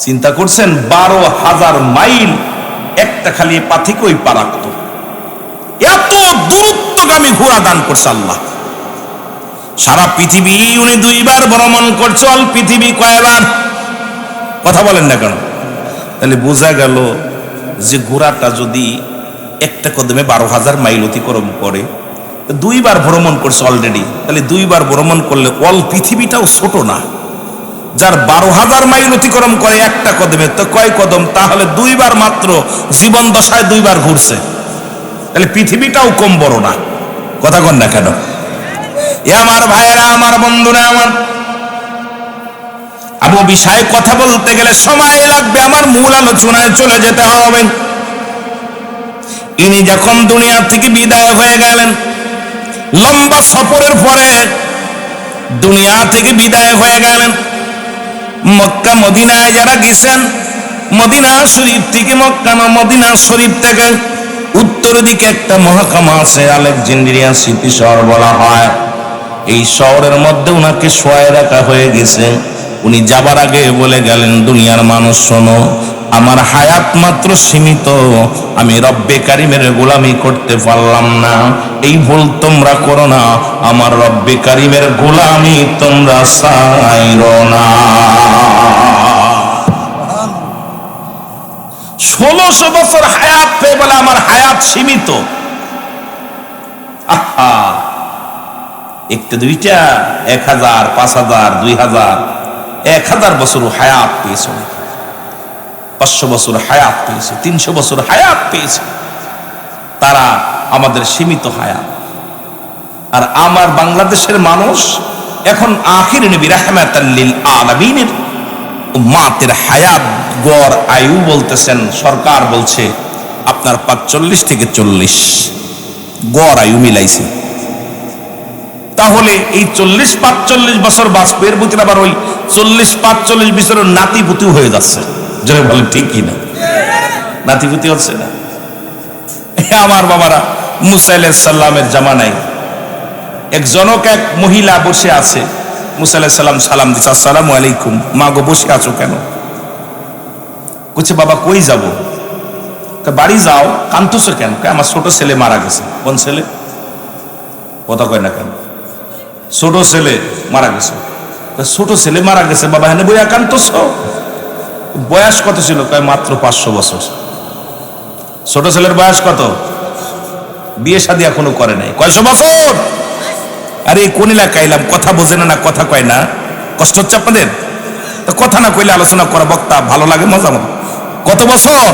চিন্তা করছেন, 12,000 মাইল একটা খালি পাথিকই পা রাখত। এত দূরত্বগামী ঘোড়া দান করছে আল্লাহ। সারা পৃথিবী উনি 2 বার ভ্রমণ করছে। অল পৃথিবী কয়বার? কথা বলেন না কেন? তাহলে বোঝা গেল যে ঘোড়াটা যদি একটা কদমে 12,000 মাইল অতিক্রম করে, 2 বার ভ্রমণ করছে অলরেডি। তাহলে 2 বার ভ্রমণ করলে অল পৃথিবীটাও ছোট না। যার 12,000 মাইল অতিক্রম করে একটা কদমে, তো কয় কদম? তাহলে 2 বার মাত্র জীবন দশায় 2 বার ঘুরছে। তাহলে পৃথিবীটাও কম বড় না। কথা কন না কেন? এ আমার ভাইয়েরা, আমার বন্ধুরা, আমার আবু বিষয়ে কথা বলতে গেলে সময় লাগবে, আমার মূল আলোচনায় চলে যেতে হবে। ইনি যখন দুনিয়া থেকে বিদায় হয়ে গেলেন, লম্বা সফরের পরে দুনিয়া থেকে বিদায় হয়ে গেলেন, মক্কা মদিনায় যারা গেছেন মদিনা শরীফ থেকে মক্কা না মদিনা শরীফ থেকে উত্তর দিকে একটা মহকুমা আছে আলেকজান্দ্রিয়া সিটি শহর বলা হয়। এই শহরের মধ্যে উনাকে শোয়ায় রাখা হয়ে গেছে। উনি যাবার আগে বলে গেলেন, দুনিয়ার মানুষ শোনো, আমার হায়াত মাত্র সীমিত, আমি রব্বে কারিমের গোলামি করতে পারলাম না, এই ভুল তোমরা করো না, আমার রব্বে কারিমের গোলামি তোমরা ছাইরো না। 1600 বছর হায়াত পেয়ে বলে আমার হায়াত সীমিত। আহা, একটা দুইটা, 1000, 5000, 2000, 1000 বছর হায়াত পেয়েছে, 500 বছর হায়াত পেয়েছে, 300 বছর হায়াত পেয়েছে। তারা আমাদের সীমিত হায়াত। আর আমার বাংলাদেশের মানুষ এখন আখির নবী রাহমাতাল লিল আলামিনের উম্মতের হায়াত গড় আয়ু বলতেছেন, সরকার বলছে আপনার 45 থেকে 40 গড় আয়ু মিলাইছে। তাহলে এই 40-45 বছর বাঁচবে, এর ভিতরে আবার ওই 40-45 বছরের নাতিপুতি হয়ে যাচ্ছে। যারা বলেন ঠিক কিনা? নাতিপুতি হচ্ছে না। আমার বাবারা, মুসা আলাইহিস সালামের জামানায় এক জনক এক মহিলা বসে আছে। মুসা আলাইহিস সালাম সালাম দিচ্ছে, আসসালামু আলাইকুম। মা গো, বসে আছো কেন? কইছে, বাবা কই যাব? বাড়ি যাও। কান্তসের কেন? আমার ছোট ছেলে মারা গেছে। কোন ছেলে? কথা কয় না কেন? ছোট ছেলে মারা গেছে। ছোট ছেলে মারা গেছে বাবা, হ্যাঁ বইয়া কান্তস? বয়স কত ছিল? কয় মাত্র 500 বছর। ছোট ছেলের বয়স কত? বিয়ে শাদী এখনো করে নাই। কয়শো বছর? আরে কোন এলাকায় এলাম, কথা বোঝে না, কথা কয় না? কষ্ট হচ্ছে আপনাদের? কথা না কইলে আলোচনা করা বক্তা ভালো লাগে, মজা মতো। কত বছর?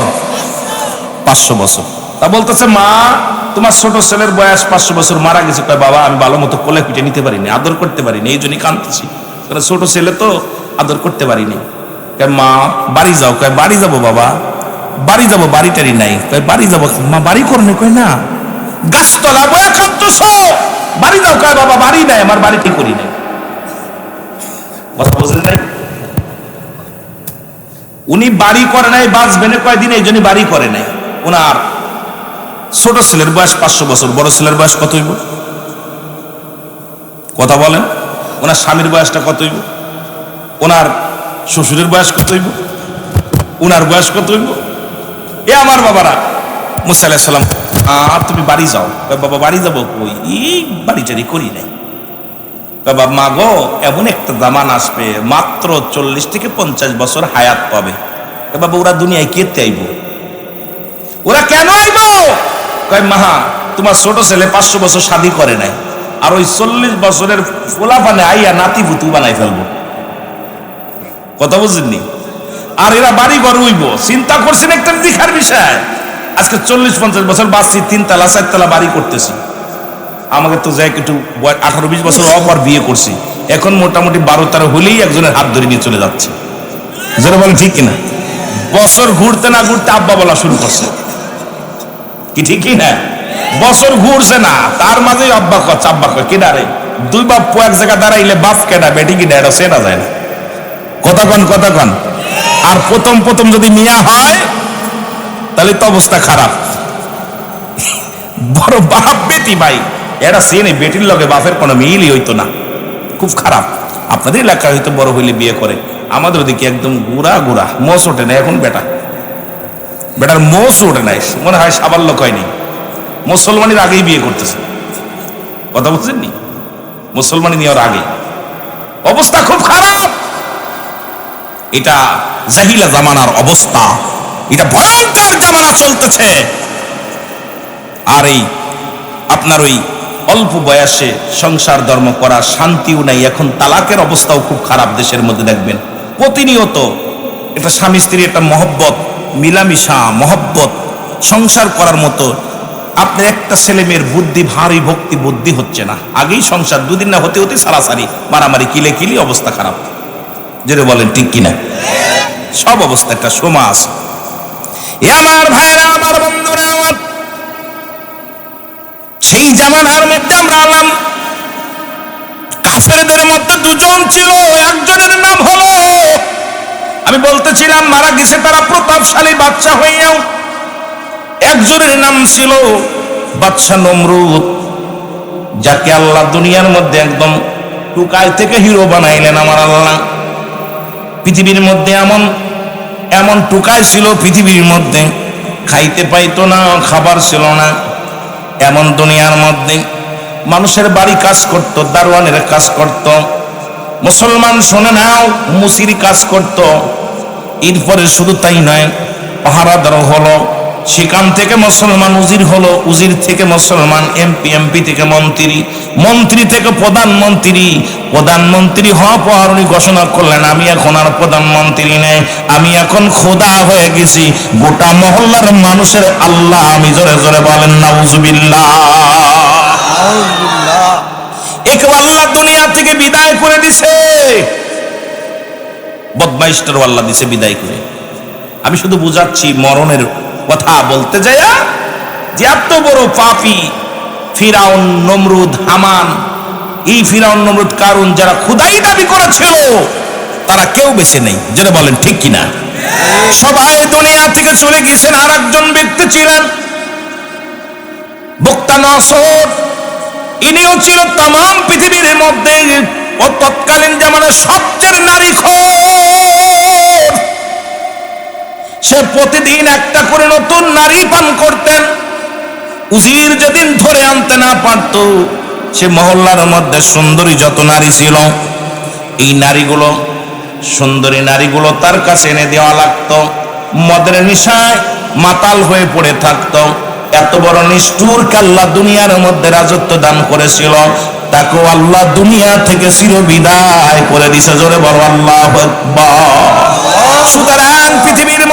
500 বছর। তা বলতেছে, মা তোমার ছোট ছেলের বয়স 500 বছর, মারা গেছে। কয় বাবা, আমি ভালো মতো কোলে পিঠে নিতে পারিনি, আদর করতে পারিনি, এই জন্যই কাঁদতেছি। ছোট ছেলে তো, আদর করতে পারিনি। কয় মা বাড়ি যাও। কয় বাড়ি যাবো বাবা, বাড়ি যাবো, বাড়িটারি নাই। কয় বাড়ি যাবো। মা বাড়ি করনে? কয় না, গাছতলা বয়া কাঁদতেছ, বাড়ি যাও। কয় বাবা বাড়ি নাই, আমার বাড়ি ঠিক করি নাই। কথা বুঝলেন নাই? উনি বাড়ি করে নাই, বাঁচবেন কয়দিন, এই জন্য বাড়ি করে নাই। ওনার ছোট ছেলের বয়স 500 বছর, বড় ছেলের বয়স কত হইব? কথা বলেন। ওনার স্বামীর বয়সটা কত হইব? ওনার শ্বশুরের বয়স কত হইব? ওনার বয়স কত হইব? এ আমার বাবারা, মুসা আলাইহিস সালাম, তুমি বাড়ি যাও। বাবা বাড়ি যাবো কই, এই বাড়িটারি করি নাই। বাবা মা গো, এমন একটা জামান আসবে মাত্র 40 থেকে 50 বছর হায়াত পাবে। বাবা ওরা দুনিয়ায় কেতে আইব? ওরা কেন আইব? কয় মা, তোমার ছোট ছেলে 500 বছর শাদী করে নাই, আর ওই 40 বছরের ফোলাফানে আইয়া নাতি পুতু বানাই ফেলবো। কথা বুঝেননি? আর এরা বাড়ি ঘর উইব। চিন্তা করছেন একটা দেখার বিষয়? আজকে 40-50 বছর বাঁচছি, 3 তলা 4 তলা বাড়ি করতেছি। আমাকে তো যাই একটু 18-20 বছর অপর বিয়ে করছি, এখন মোটামুটি 12-13 হলেই একজনের হাত ধরে নিয়ে চলে যাচ্ছে। যারা বলেন ঠিক কিনা? বছর ঘুরতে না ঘুরতে আব্বা বলা শুরু করছে, কি ঠিক না? বছর ঘুরছে না, তার মাঝেই আব্বা কচ্ছে, আব্বা কয় কেডা রে? 2 বাপ এক জায়গা দাঁড়াইলে বাপ কেডা বেটি কিনা এটা চেনা যায় না। কথা কন, কথা কন। আর প্রথম যদি মিয়া হয় তাহলে তো অবস্থা খারাপ। বড় বাপ বেটি ভাই, এরা চেনে, বেটির লগে বাপের কোনো মিলই হইতো না, খুব খারাপ। আপনাদের এলাকায় হয়তো বড় হইলে বিয়ে করে, আমাদের ওদিকে একদম গুড়া গুড়া, মোষ ওঠে না এখন। বেটার মোষ ওঠে নাই, মনে হয় সাবাল্য হয়নি, মুসলমানের আগেই বিয়ে করতেছে। কথা বলছেননি? মুসলমানি নেওয়ার আগে অবস্থা খুব খারাপ। এটা জাহিলা জামানার অবস্থা, এটা ভয়ঙ্কর জামানা চলতেছে। আর এই আপনার ওই অল্প বয়সে সংসার ধর্ম করা শান্তিও নাই। এখন তালাকের অবস্থাও খুব খারাপ দেশের মধ্যে। দেখবেন প্রতিনিয়ত এটা স্বামী স্ত্রী একটা মহব্বত, মিলামিশা মহব্বত, সংসার করার মতো আপনার একটা ছেলে মেয়ের বুদ্ধি, ভারী ভক্তি বুদ্ধি হচ্ছে না। আগেই সংসার 2 দিন না হতে হতে সারাসারি মারামারি, কিলে কিলি, অবস্থা খারাপ। যেটা বলেন ঠিক কিনা? সব অবস্থা একটা সমাজ। আমার ভাইরা, আমার বন্ধুরা, আমার সেই জামানার মধ্যে আমরা আলাম। কাফেরদের মধ্যে 2 জন ছিল, একজনের নাম হলো আমি বলতেছিলাম মারা গেছে তারা প্রতাপশালী বাদশা হইয়াও। একজনের নাম ছিল বাদশা নমরুদ, যাকে আল্লাহ দুনিয়ার মধ্যে একদম টুকাই থেকে হিরো বানাইলেন আমার আল্লাহ। পৃথিবীর মধ্যে এমন এমন টুকাই ছিল, পৃথিবীর মধ্যে খাইতে পাইতো না, খাবার ছিল না। এমন দুনিয়ার মধ্যে মানুষের বাড়ি কাজ করত, দারোয়ানের কাজ করত, মুসলমান শোনে নাও মুসির কাজ করত। এরপরে শুধু তাই নয়, পাহারাদার হলো, সেখান থেকে মুসলমান উজির হলো, উজির থেকে মুসলমান এমপি, এমপি থেকে মন্ত্রী, মন্ত্রী থেকে প্রধানমন্ত্রী, প্রধানমন্ত্রী হওয়ার পর উনি ঘোষণা করলেন আমি এখন আর প্রধানমন্ত্রী নেই, আমি এখন খোদা হয়ে গেছি গোটা মহল্লার মানুষের আল্লাহ। আমি জোরে জোরে বলেন নাউজুবিল্লাহ। একে আল্লাহ দুনিয়া থেকে বিদায় করে দিছে, বদমাইশটারও আল্লাহ দিছে বিদায় করে। আমি শুধু বুঝাচ্ছি মরণের কথা বলতে যাইয়া যে এত বড় পাপী ফিরাউন, নমরুদ, হামান, এই ফিরাউন, নমরুদ, কারুন যারা খোদাই দাবি করেছিল তারা কেউ বেঁচে নেই। যেটা বলেন ঠিক কিনা? সবাই দুনিয়া থেকে চলে গেছেন। আর একজন ব্যক্তি ছিলেন বুকতানসর, ইনিও ছিল তাম পৃথিবীর মধ্যে ও তৎকালীন জামানার সবচেয়ে নারী খোর। সে প্রতিদিন একটা করে নতুন নারী পান করতেন। উজির যেদিন ধরে আনতে না পারত, সে মহল্লার মধ্যে সুন্দরী যত নারী ছিল এই নারীগুলো, সুন্দরী নারীগুলো তার কাছে এনে দেওয়া লাগতো। মদের নেশায় মাতাল হয়ে পড়ে থাকতো। এত বড় নিষ্ঠুর আল্লাহ দুনিয়ার মধ্যে রাজত্ব দান করেছিল, তাকে আল্লাহ দুনিয়া থেকে চিরবিদায় করে দিছে। জোরে বলো আল্লাহু আকবার। সুতরাং পৃথিবীর